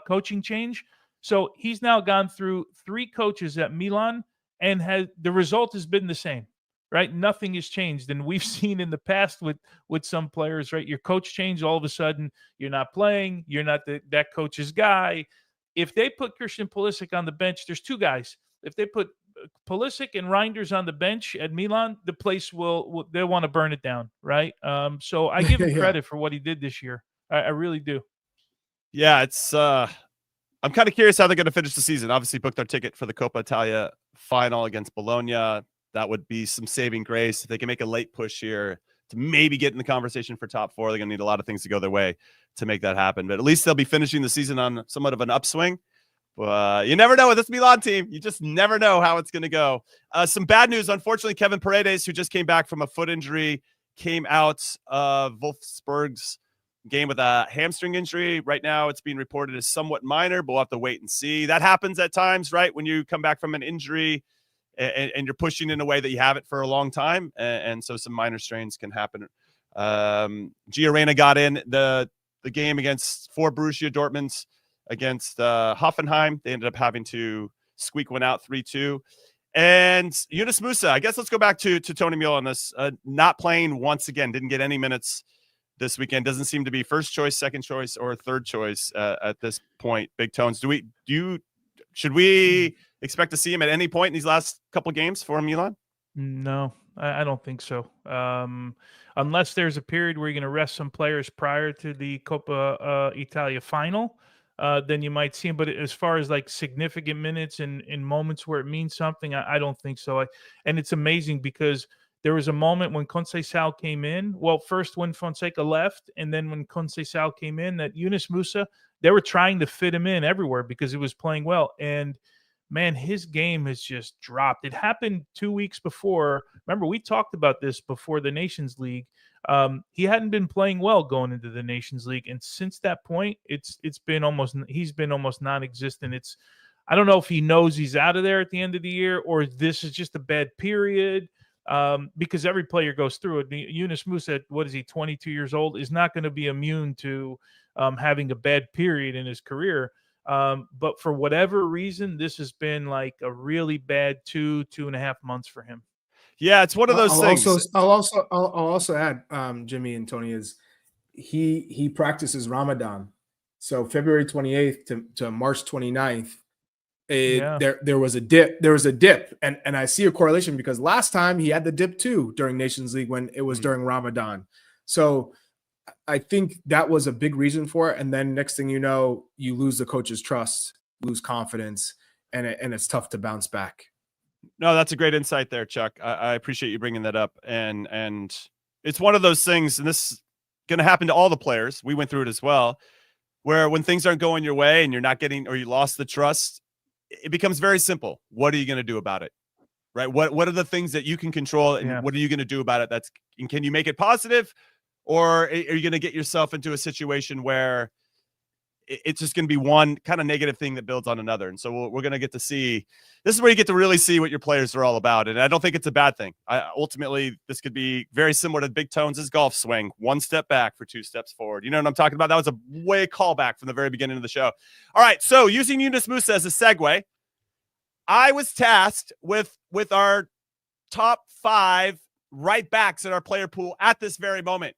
coaching change. So he's now gone through 3 coaches at Milan, and the result has been the same, right? Nothing has changed. And we've seen in the past with some players, right? Your coach changed, all of a sudden you're not playing, you're not that coach's guy. If they put Christian Pulisic on the bench, there's 2 guys. If they put Pulisic and Reinders on the bench at Milan, the place will they'll want to burn it down, right? So I give him credit for what he did this year. I really do. Yeah, it's I'm kind of curious how they're going to finish the season. Obviously booked our ticket for the Coppa Italia final against Bologna. That would be some saving grace. If they can make a late push here to maybe get in the conversation for top 4, they're going to need a lot of things to go their way to make that happen. But at least they'll be finishing the season on somewhat of an upswing. You never know with this Milan team. You just never know how it's going to go. Some bad news. Unfortunately, Kevin Paredes, who just came back from a foot injury, came out of Wolfsburg's game with a hamstring injury. Right now, it's being reported as somewhat minor, but we'll have to wait and see. That happens at times, right? When you come back from an injury and you're pushing in a way that you haven't for a long time. And so some minor strains can happen. Gio Reyna got in the game for Borussia Dortmund against Hoffenheim. They ended up having to squeak one out 3-2. And Yunus Musa, I guess let's go back to Tony Meal on this. Not playing once again, didn't get any minutes this weekend. Doesn't seem to be first choice, second choice, or third choice at this point. Big Tones, should we expect to see him at any point in these last couple games for Milan? No, I don't think so. Unless there's a period where you're going to rest some players prior to the Coppa Italia final, then you might see him. But as far as like significant minutes and in moments where it means something, I don't think so. And it's amazing because there was a moment when Conceição came in. Well, first when Fonseca left, and then when Conceição came in, that Yunus Musa, they were trying to fit him in everywhere because he was playing well. And man, his game has just dropped. It happened 2 weeks before. Remember, we talked about this before the Nations League. He hadn't been playing well going into the Nations League, and since that point, he's been almost non-existent. I don't know if he knows he's out of there at the end of the year, or this is just a bad period. Because every player goes through it. Yunus Musa, what is he, 22 years old, is not going to be immune to having a bad period in his career. But for whatever reason, this has been like a really bad 2.5 months for him. Yeah, it's one of those things. I'll also add, Jimmy and Tony, is he practices Ramadan. So February 28th to March 29th. There was a dip, and I see a correlation because last time he had the dip too during Nations League when it was during Ramadan. So I think that was a big reason for it. And then next thing you know, you lose the coach's trust, lose confidence, and it's tough to bounce back. No, that's a great insight there, Chuck. I appreciate you bringing that up. And it's one of those things, and this is going to happen to all the players. We went through it as well, where when things aren't going your way and you're not getting, or you lost the trust, it becomes very simple. What are you going to do about it? Right? What are the things that you can control, and what are you going to do about it? And can you make it positive, or are you going to get yourself into a situation where it's just going to be one kind of negative thing that builds on another? And so we're going to get to see, this is where you get to really see what your players are all about. And I don't think it's a bad thing. Ultimately, this could be very similar to Big Tones' golf swing. 1 step back for 2 steps forward. You know what I'm talking about? That was a way callback from the very beginning of the show. All right. So using Yunus Musa as a segue, I was tasked with our top 5 right backs in our player pool at this very moment.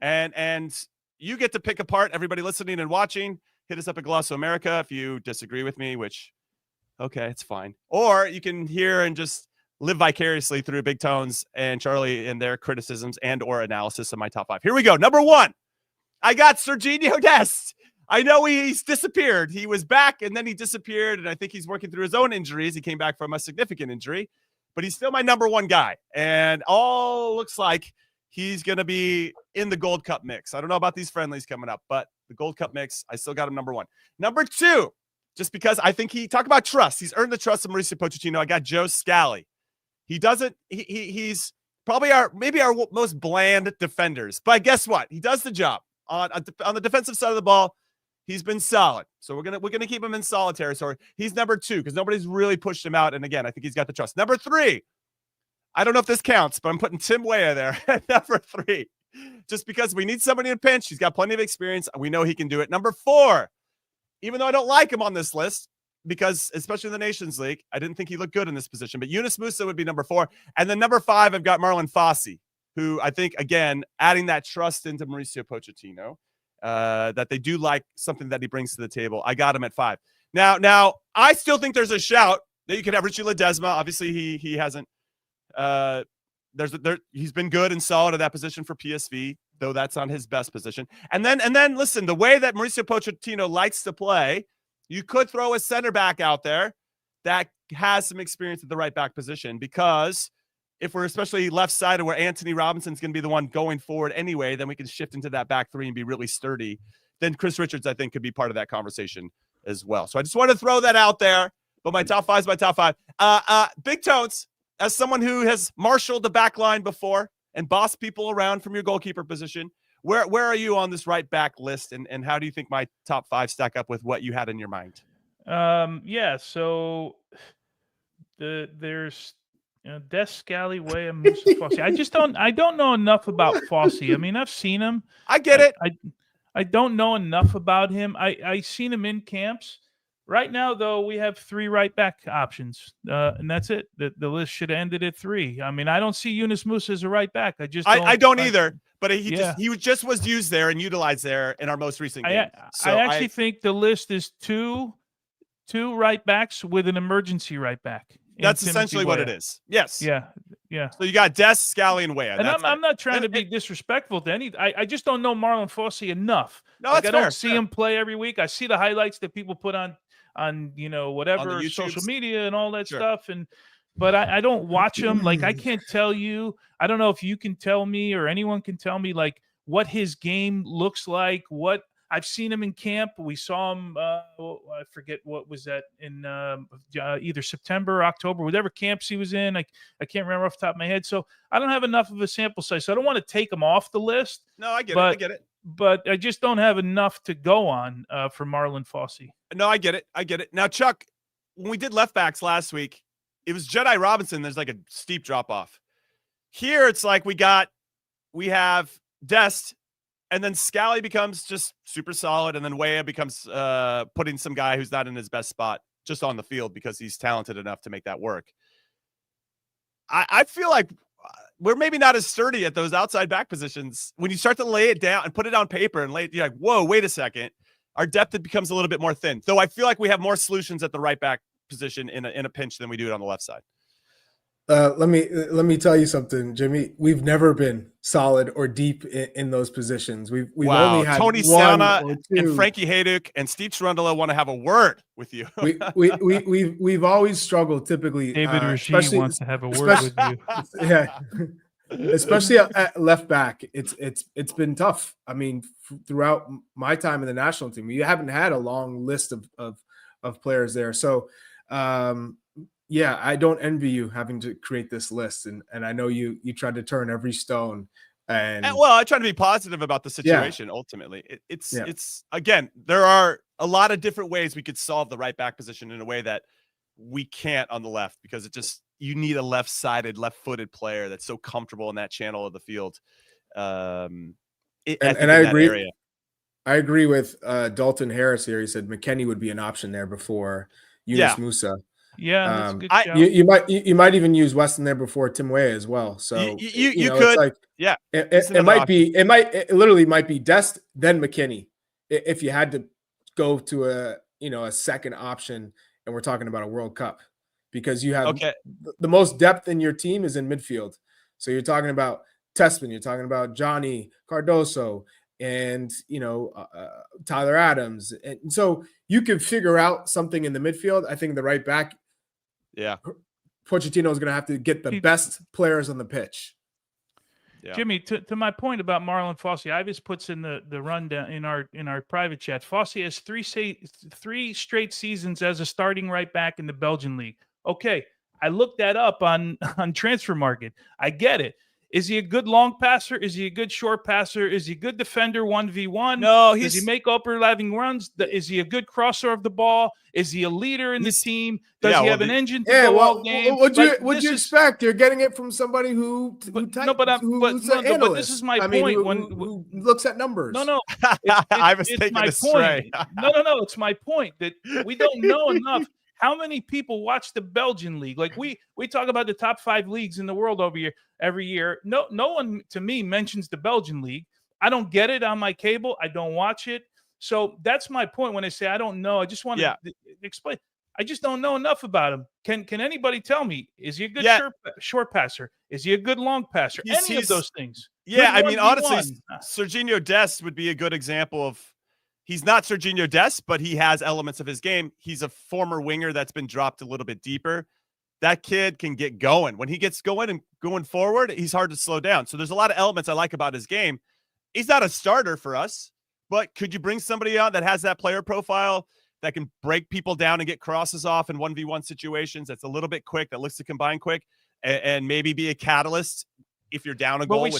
And you get to pick apart, everybody listening and watching. Hit us up at Glosso America if you disagree with me, which, okay, it's fine. Or you can hear and just live vicariously through Big Tones and Charlie and their criticisms and or analysis of my top 5. Here we go. Number 1, I got Serginho Dest. I know he's disappeared. He was back and then he disappeared, and I think he's working through his own injuries. He came back from a significant injury, but he's still my number 1 guy. And all looks like he's going to be in the Gold Cup mix. I don't know about these friendlies coming up, but the Gold Cup mix, I still got him number 1. Number 2, just because I think talk about trust. He's earned the trust of Mauricio Pochettino. I got Joe Scally. He's probably maybe our most bland defenders. But guess what? He does the job on the defensive side of the ball. He's been solid. So we're gonna keep him in solid territory. He's number 2 because nobody's really pushed him out. And again, I think he's got the trust. Number 3. I don't know if this counts, but I'm putting Tim Weah there at number 3. Just because we need somebody in a pinch. He's got plenty of experience. We know he can do it. Number 4, even though I don't like him on this list, because especially in the Nations League, I didn't think he looked good in this position. But Yunus Musah would be number 4. And then number 5, I've got Marlon Fossey, who I think, again, adding that trust into Mauricio Pochettino, that they do like something that he brings to the table. I got him at 5. Now, I still think there's a shout that you could have Richie Ledesma. Obviously, he hasn't. He's been good and solid at that position for PSV, though that's on his best position. And then listen, the way that Mauricio Pochettino likes to play, you could throw a center back out there that has some experience at the right back position, because if we're especially left-sided where Anthony Robinson's going to be the one going forward anyway, then we can shift into that back 3 and be really sturdy. Then Chris Richards, I think, could be part of that conversation as well. So I just want to throw that out there. But my top 5 is my top 5. Big Totes, as someone who has marshaled the back line before and bossed people around from your goalkeeper position, where are you on this right back list, and how do you think my top 5 stack up with what you had in your mind? So there's Des, Scally, Weah, Musah, Fossey. I don't know enough about Fossey. I mean, I've seen him. I get it. I don't know enough about him. I seen him in camps. Right now, though, we have 3 right back options, and that's it. The list should have ended at 3. I mean, I don't see Yunus Musah as a right back. I don't either. But he just was used there and utilized there in our most recent game. I actually think the list is two right backs with an emergency right back. That's essentially what it is. Yes. Yeah. So you got Des, Scally, and Weah. And I'm not trying to be disrespectful to any. I just don't know Marlon Fossey enough. No, that's I don't see him play every week. I see the highlights that people put on whatever social media and all that stuff, but I don't watch him. Like, I can't tell you. I don't know if you can tell me or anyone can tell me like what his game looks like. What I've seen him in camp. We saw him. I forget what was that in either September or October, whatever camps he was in. I can't remember off the top of my head. So I don't have enough of a sample size. So I don't want to take him off the list. No, I get it. But I just don't have enough to go on for Marlon Fossey. No, I get it. Now, Chuck, when we did left backs last week, it was Jedi Robinson. There's like a steep drop off. Here, it's like we have Dest, and then Scally becomes just super solid, and then Weah becomes putting some guy who's not in his best spot just on the field because he's talented enough to make that work. I feel like we're maybe not as sturdy at those outside back positions. When you start to lay it down and put it on paper and you're like, whoa, wait a second. Our depth, it becomes a little bit more thin. Though I feel like we have more solutions at the right back position in a pinch than we do it on the left side. Let me tell you something, Jimmy. We've never been solid or deep in those positions. We've only had Tony Sana and Frankie Hayduk and Steve Cherundolo want to have a word with you. We've always struggled. Typically, David Rasheed wants to have a word with you. Yeah, especially at left back, it's been tough. I mean, throughout my time in the national team, we haven't had a long list of players there. So. Yeah, I don't envy you having to create this list, and I know you tried to turn every stone. And well, I try to be positive about the situation. Ultimately, it's again, there are a lot of different ways we could solve the right back position in a way that we can't on the left, because you need a left-sided, left-footed player that's so comfortable in that channel of the field. I agree. I agree with Dalton Harris here. He said McKennie would be an option there before Yunus Musah. Yeah, you might even use Weston there before Tim Weah as well. So you could, it literally might be Dest then McKennie if you had to go to a second option, and we're talking about a World Cup, because you have the most depth in your team is in midfield. So you're talking about Tessman, you're talking about Johnny Cardoso, and Tyler Adams, and so you could figure out something in the midfield. I think the right back. Yeah, Pochettino is going to have to get the best players on the pitch. Yeah. Jimmy, to my point about Marlon Fossey, Ivis puts in the rundown in our private chat. Fossey has three straight seasons as a starting right back in the Belgian league. Okay, I looked that up on Transfer Market. I get it. Is he a good long passer? Is he a good short passer? Is he a good defender 1v1? No, Does he make upper leveling runs? Is he a good crosser of the ball? Is he a leader in the team? Does he have an engine to go all game? What'd you expect? You're getting it from somebody who's an analyst. But this is my point. Who looks at numbers. No. I was taking my astray. point. No. It's my point that we don't know enough. How many people watch the Belgian league? Like we talk about the top 5 leagues in the world every year. No one to me mentions the Belgian league. I don't get it on my cable. I don't watch it. So that's my point when I say I don't know. I just want to explain. I just don't know enough about him. Can anybody tell me? Is he a good short passer? Is he a good long passer? Any of those things. Yeah, I mean, honestly, Serginho Dest would be a good example of. He's not Serginho Dest, but he has elements of his game. He's a former winger that's been dropped a little bit deeper. That kid can get going. When he gets going and going forward, he's hard to slow down. So there's a lot of elements I like about his game. He's not a starter for us, but could you bring somebody on that has that player profile that can break people down and get crosses off in 1v1 situations, that's a little bit quick, that looks to combine quick, and maybe be a catalyst if you're down a goal? But we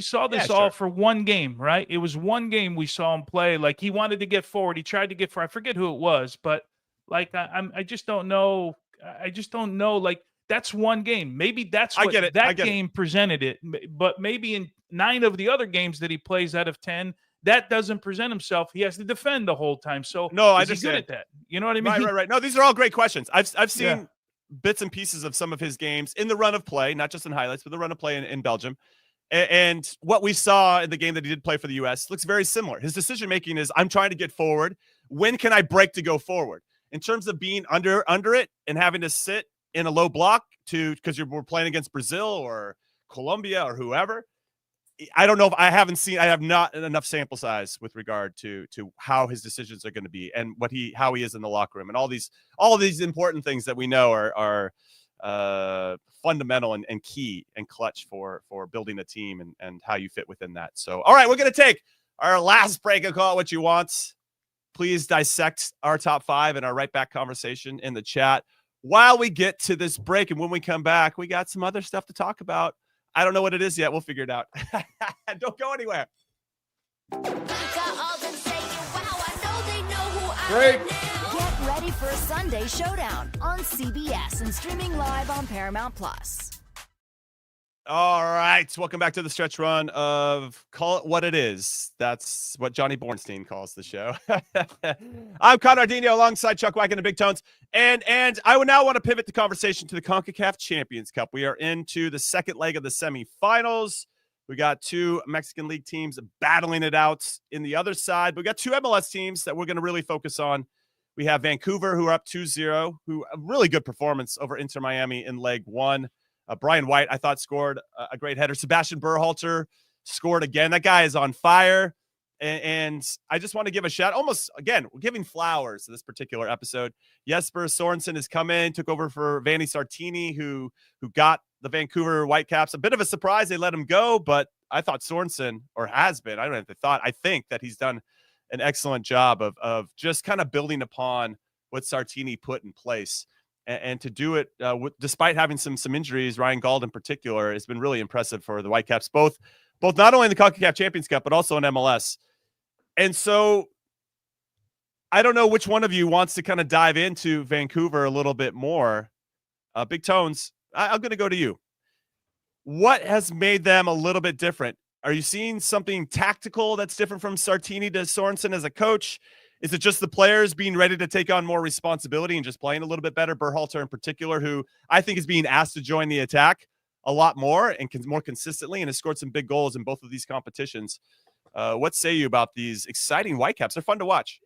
saw this all for one game, right? It was one game we saw him play. Like he wanted to get forward. He tried to get forward. I forget who it was, but like I just don't know. I just don't know. Like that's one game. Maybe that's what that game presented it. But maybe in 9 of the other games that he plays out of 10, that doesn't present himself. He has to defend the whole time. So I just good at that. You know what I mean? Right. No, these are all great questions. I've seen bits and pieces of some of his games in the run of play, not just in highlights, but the run of play in Belgium. And what we saw in the game that he did play for the U.S. looks very similar. His decision-making is, I'm trying to get forward. When can I break to go forward? In terms of being under it and having to sit in a low block because we're playing against Brazil or Colombia or whoever, I don't know if I have not enough sample size with regard to how his decisions are going to be and how he is in the locker room and all of these important things that we know are fundamental and key and clutch for building a team and how you fit within that. So, all right, we're going to take our last break and call it what you want. Please dissect our top 5 and our right back conversation in the chat while we get to this break. And when we come back, we got some other stuff to talk about. I don't know what it is yet. We'll figure it out. Don't go anywhere. Great. Get ready for a Sunday showdown on CBS and streaming live on Paramount Plus. All right. Welcome back to the stretch run of Call It What It Is. That's what Johnny Bornstein calls the show. I'm Connor Ardino alongside Chuck Wagon and Big Tones. And I would now want to pivot the conversation to the CONCACAF Champions Cup. We are into the second leg of the semifinals. We got 2 Mexican League teams battling it out in the other side. We got 2 MLS teams that we're going to really focus on. We have Vancouver, who are up 2-0, who a really good performance over Inter Miami in leg 1. Brian White, I thought, scored a great header. Sebstain Berhalter scored again. That guy is on fire. And I just want to give a shout. Almost, again, we're giving flowers to this particular episode. Jesper Sorensen has come in, took over for Vanni Sartini, who got the Vancouver Whitecaps. A bit of a surprise they let him go, but I thought Sorensen, or has been, I don't know if they thought, I think that he's done an excellent job of just kind of building upon what Sartini put in place. And to do it despite having some injuries, Ryan Gauld in particular, has been really impressive for the Whitecaps, both not only in the CONCACAF Champions Cup, but also in MLS. And so I don't know which one of you wants to kind of dive into Vancouver a little bit more. Big Tones, I'm going to go to you. What has made them a little bit different? Are you seeing something tactical that's different from Sartini to Sorensen as a coach? Is it just the players being ready to take on more responsibility and just playing a little bit better? Berhalter in particular, who I think is being asked to join the attack a lot more and more consistently and has scored some big goals in both of these competitions. What say you about these exciting Whitecaps? They're fun to watch.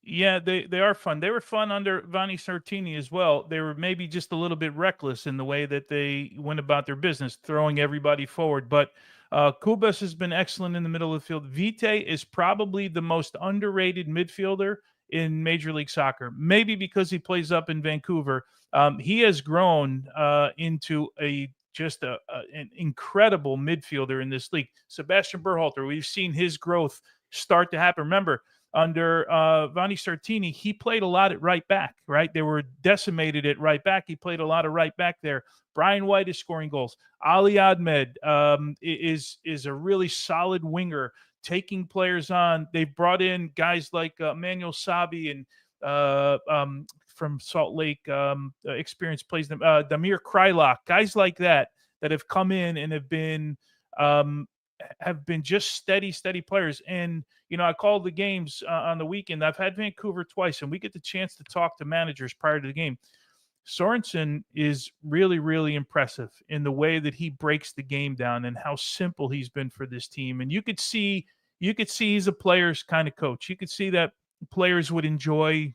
Yeah, they are fun. They were fun under Vanni Sartini as well. They were maybe just a little bit reckless in the way that they went about their business, throwing everybody forward. But Kubas has been excellent in the middle of the field. Vite is probably the most underrated midfielder in Major League Soccer, maybe because he plays up in Vancouver. He has grown into an incredible midfielder in this league. Sebstain Berhalter, we've seen his growth start to happen. Remember, under Vanni Sartini, he played a lot at right back, right? They were decimated at right back. He played a lot of right back there. Brian White is scoring goals. Ali Ahmed is a really solid winger, taking players on. They've brought in guys like Manuel Sabi and from Salt Lake, experience plays them. Damir Krylock, guys like that have come in and have been just steady players. And, I called the games on the weekend. I've had Vancouver twice, and we get the chance to talk to managers prior to the game. Sorensen is really, really impressive in the way that he breaks the game down and how simple he's been for this team. And you could see he's a player's kind of coach. You could see that players would enjoy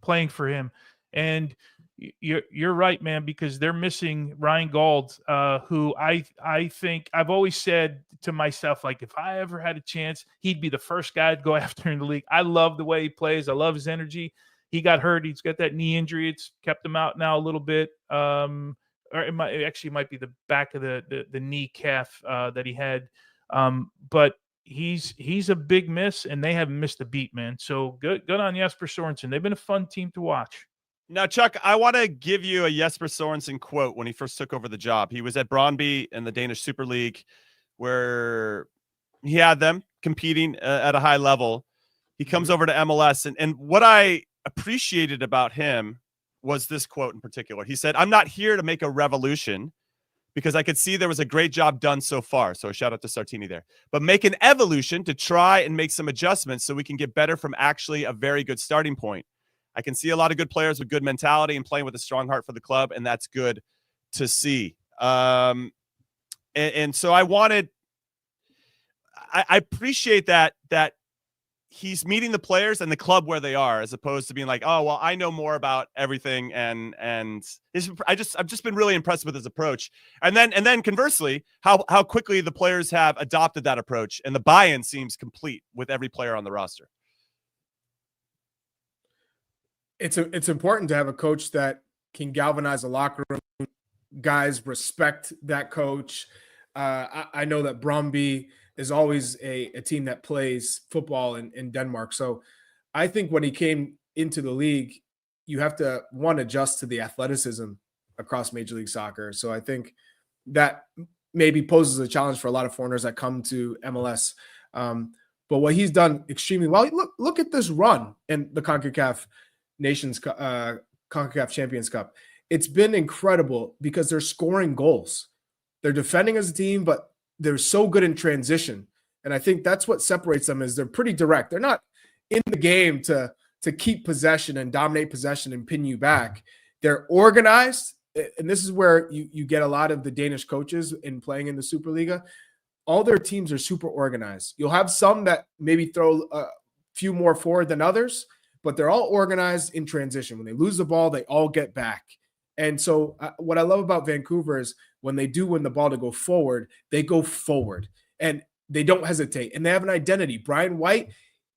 playing for him. And you're right, man, because they're missing Ryan Gauld, who I think I've always said to myself, like, if I ever had a chance, he'd be the first guy I'd go after in the league. I love the way he plays. I love his energy. He got hurt. He's got that knee injury. It's kept him out now a little bit. Or it might be the back of the knee calf that he had. But he's a big miss, and they haven't missed a beat, man. So good on Jesper Sorensen. They've been a fun team to watch. Now, Chuck, I want to give you a Jesper Sorensen quote when he first took over the job. He was at Brøndby in the Danish Super League, where he had them competing at a high level. He comes over to MLS, and what I appreciated about him was this quote in particular. He said, "I'm not here to make a revolution, because I could see there was a great job done so far." So a shout out to Sartini there. "But make an evolution to try and make some adjustments so we can get better from actually a very good starting point. I can see a lot of good players with good mentality and playing with a strong heart for the club, and that's good to see." And so I appreciate that he's meeting the players and the club where they are, as opposed to being like, "Oh, well, I know more about everything." And I've just been really impressed with his approach. And then conversely, how quickly the players have adopted that approach, and the buy-in seems complete with every player on the roster. It's important to have a coach that can galvanize a locker room. Guys respect that coach. I know that Brøndby is always a team that plays football in Denmark. So I think when he came into the league, you have to, one, adjust to the athleticism across Major League Soccer. So I think that maybe poses a challenge for a lot of foreigners that come to MLS. But what he's done extremely well, look at this run in the CONCACAF CONCACAF Champions Cup. It's been incredible because they're scoring goals. They're defending as a team, but they're so good in transition. And I think that's what separates them, is they're pretty direct. They're not in the game to keep possession and dominate possession and pin you back. They're organized. And this is where you get a lot of the Danish coaches in playing in the Superliga. All their teams are super organized. You'll have some that maybe throw a few more forward than others, but they're all organized in transition. When they lose the ball, they all get back. And so what I love about Vancouver is when they do win the ball to go forward, they go forward and they don't hesitate, and they have an identity. Brian White,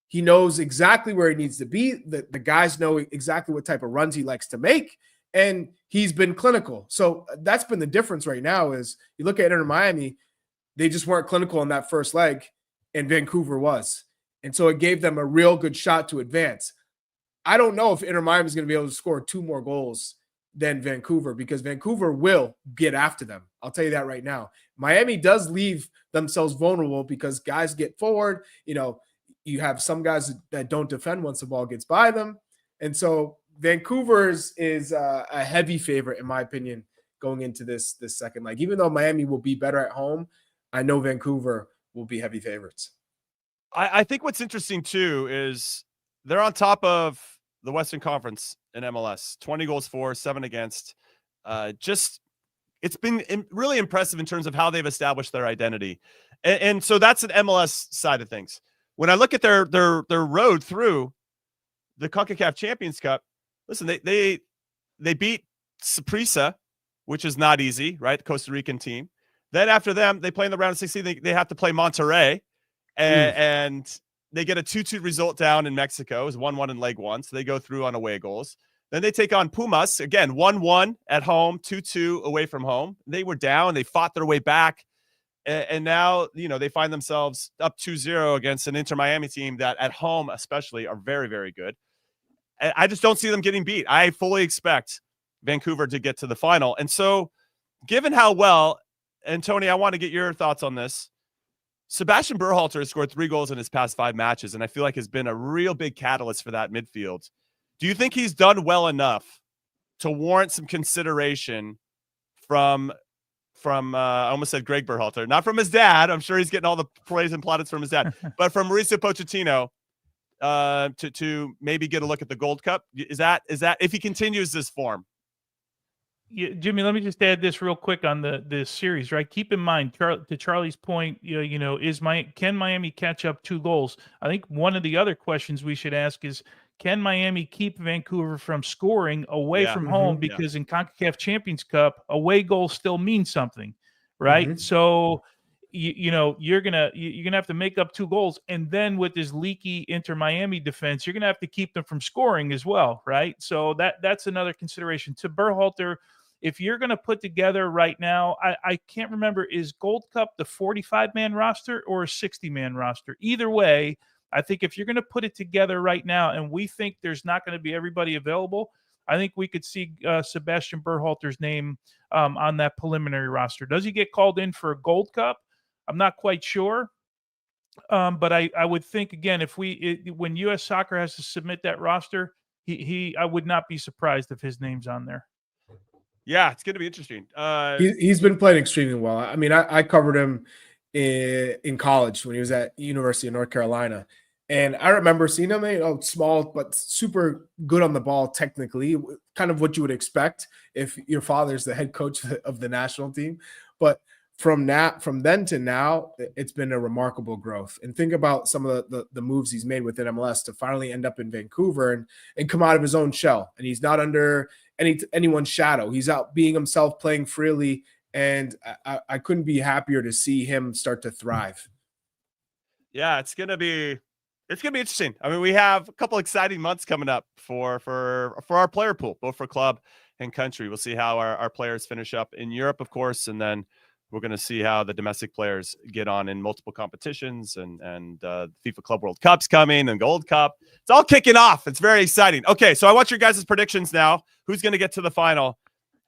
he knows exactly where he needs to be. The guys know exactly what type of runs he likes to make, and he's been clinical. So that's been the difference right now. Is you look at Inter Miami, they just weren't clinical in that first leg, and Vancouver was. And so it gave them a real good shot to advance. I don't know if Inter Miami is going to be able to score 2 more goals than Vancouver, because Vancouver will get after them. I'll tell you that right now. Miami does leave themselves vulnerable because guys get forward. You have some guys that don't defend once the ball gets by them. And so Vancouver is a heavy favorite, in my opinion, going into this second leg. Even though Miami will be better at home, I know Vancouver will be heavy favorites. I think what's interesting too is they're on top of the Western Conference in MLS, 20 goals for, 7 against. It's been really impressive in terms of how they've established their identity. And so that's an MLS side of things. When I look at their road through the CONCACAF Champions Cup, listen, they beat Saprissa, which is not easy, right? The Costa Rican team. Then after them, they play in the round of 16. They have to play Monterrey, and they get a 2-2 result down in Mexico. It was 1-1 in leg 1, so they go through on away goals. Then they take on Pumas, again, 1-1 at home, 2-2 away from home. They were down. They fought their way back. And now, they find themselves up 2-0 against an Inter Miami team that at home especially are very, very good. And I just don't see them getting beat. I fully expect Vancouver to get to the final. And so given how well, and Tony, I want to get your thoughts on this. Sebstain Berhalter has scored 3 goals in his past 5 matches, and I feel like has been a real big catalyst for that midfield. Do you think he's done well enough to warrant some consideration from I almost said Greg Berhalter, not from his dad. I'm sure he's getting all the praise and plaudits from his dad, but from Mauricio Pochettino, to maybe get a look at the Gold Cup? Is that if he continues this form? Yeah, Jimmy, let me just add this real quick on this series, right? Keep in mind, to Charlie's point, can Miami catch up 2 goals? I think one of the other questions we should ask is, can Miami keep Vancouver from scoring away from home? Because in CONCACAF Champions Cup, away goals still mean something, right? So, you're gonna have to make up 2 goals, and then with this leaky Inter Miami defense, you're gonna have to keep them from scoring as well, right? So that's another consideration. To Berhalter, if you're going to put together right now, I can't remember, is Gold Cup the 45-man roster or a 60-man roster? Either way, I think if you're going to put it together right now, and we think there's not going to be everybody available, I think we could see Sebstain Berhalter's name on that preliminary roster. Does he get called in for a Gold Cup? I'm not quite sure. But I would think, again, when U.S. Soccer has to submit that roster, I would not be surprised if his name's on there. Yeah, it's going to be interesting. He's been playing extremely well. I mean, I covered him in college when he was at University of North Carolina. And I remember seeing him, small, but super good on the ball technically, kind of what you would expect if your father's the head coach of the national team. But from then to now, it's been a remarkable growth. And think about some of the moves he's made within MLS to finally end up in Vancouver and come out of his own shell. And he's not under anyone's shadow. He's out being himself, playing freely. And I couldn't be happier to see him start to thrive. Yeah, it's gonna be interesting. I mean, we have a couple exciting months coming up for our player pool, both for club and country. We'll see how our players finish up in Europe, of course, and then we're going to see how the domestic players get on in multiple competitions, and FIFA Club World Cup's coming and Gold Cup. It's all kicking off. It's very exciting. Okay, so I want your guys' predictions now. Who's going to get to the final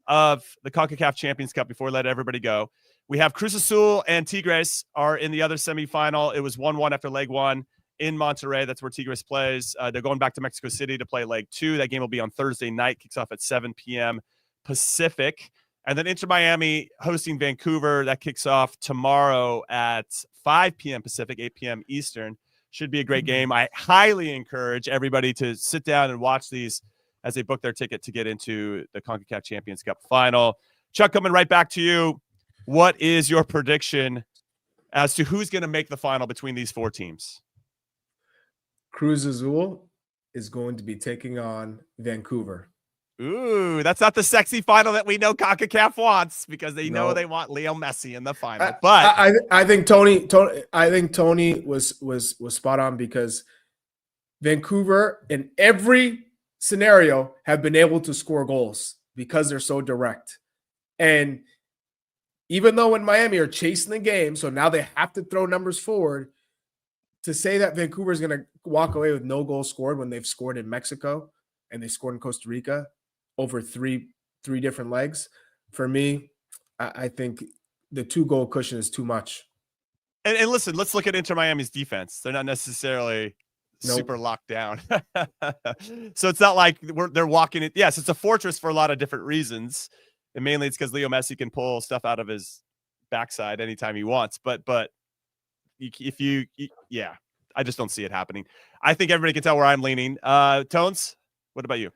of the CONCACAF Champions Cup before I let everybody go? We have Cruz Azul and Tigres are in the other semifinal. It was 1-1 after leg 1 in Monterrey. That's where Tigres plays. They're going back to Mexico City to play leg 2. That game will be on Thursday night. Kicks off at 7 p.m. Pacific. And then Inter Miami hosting Vancouver. That kicks off tomorrow at 5 p.m. Pacific, 8 p.m. Eastern. Should be a great game. I highly encourage everybody to sit down and watch these as they book their ticket to get into the CONCACAF Champions Cup final. Chuck, coming right back to you. What is your prediction as to who's going to make the final between these 4 teams? Cruz Azul is going to be taking on Vancouver. Ooh, that's not the sexy final that we know CONCACAF wants, because they know they want Leo Messi in the final. But I think Tony was spot on, because Vancouver in every scenario have been able to score goals because they're so direct. And even though when Miami are chasing the game, so now they have to throw numbers forward, to say that Vancouver is going to walk away with no goals scored when they've scored in Mexico and they scored in Costa Rica over three different legs, for me, I think the 2-goal cushion is too much. And listen, let's look at Inter Miami's defense. They're not necessarily super locked down. So it's not like they're walking it. Yes, it's a fortress for a lot of different reasons. And mainly it's because Leo Messi can pull stuff out of his backside anytime he wants. But I just don't see it happening. I think everybody can tell where I'm leaning. Tones, what about you?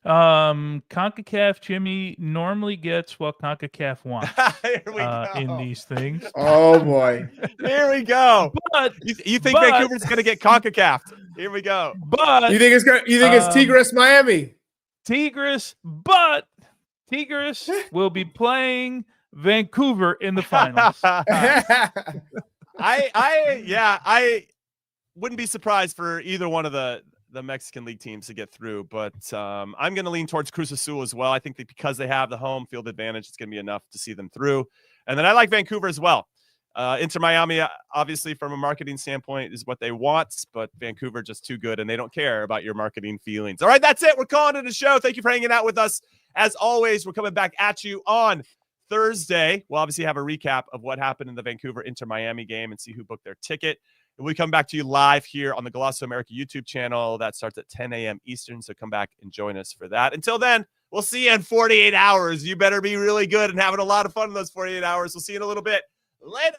CONCACAF, Jimmy, normally gets what CONCACAF wants Here we go. in these things. Oh boy. Here we go. But you think Vancouver's going to get CONCACAF? Here we go. But you think it's Tigres Miami? Tigres will be playing Vancouver in the finals. I wouldn't be surprised for either one of the Mexican League teams to get through, but I'm going to lean towards Cruz Azul as well. I think that because they have the home field advantage, it's going to be enough to see them through. And then I like Vancouver as well. Inter Miami, obviously, from a marketing standpoint, is what they want, but Vancouver just too good, and they don't care about your marketing feelings. All right, that's it. We're calling it a show. Thank you for hanging out with us. As always, we're coming back at you on Thursday. We'll obviously have a recap of what happened in the Vancouver Inter Miami game and see who booked their ticket. And we come back to you live here on the Golasso America YouTube channel. That starts at 10 a.m. Eastern, so come back and join us for that. Until then, we'll see you in 48 hours. You better be really good and having a lot of fun in those 48 hours. We'll see you in a little bit. Later.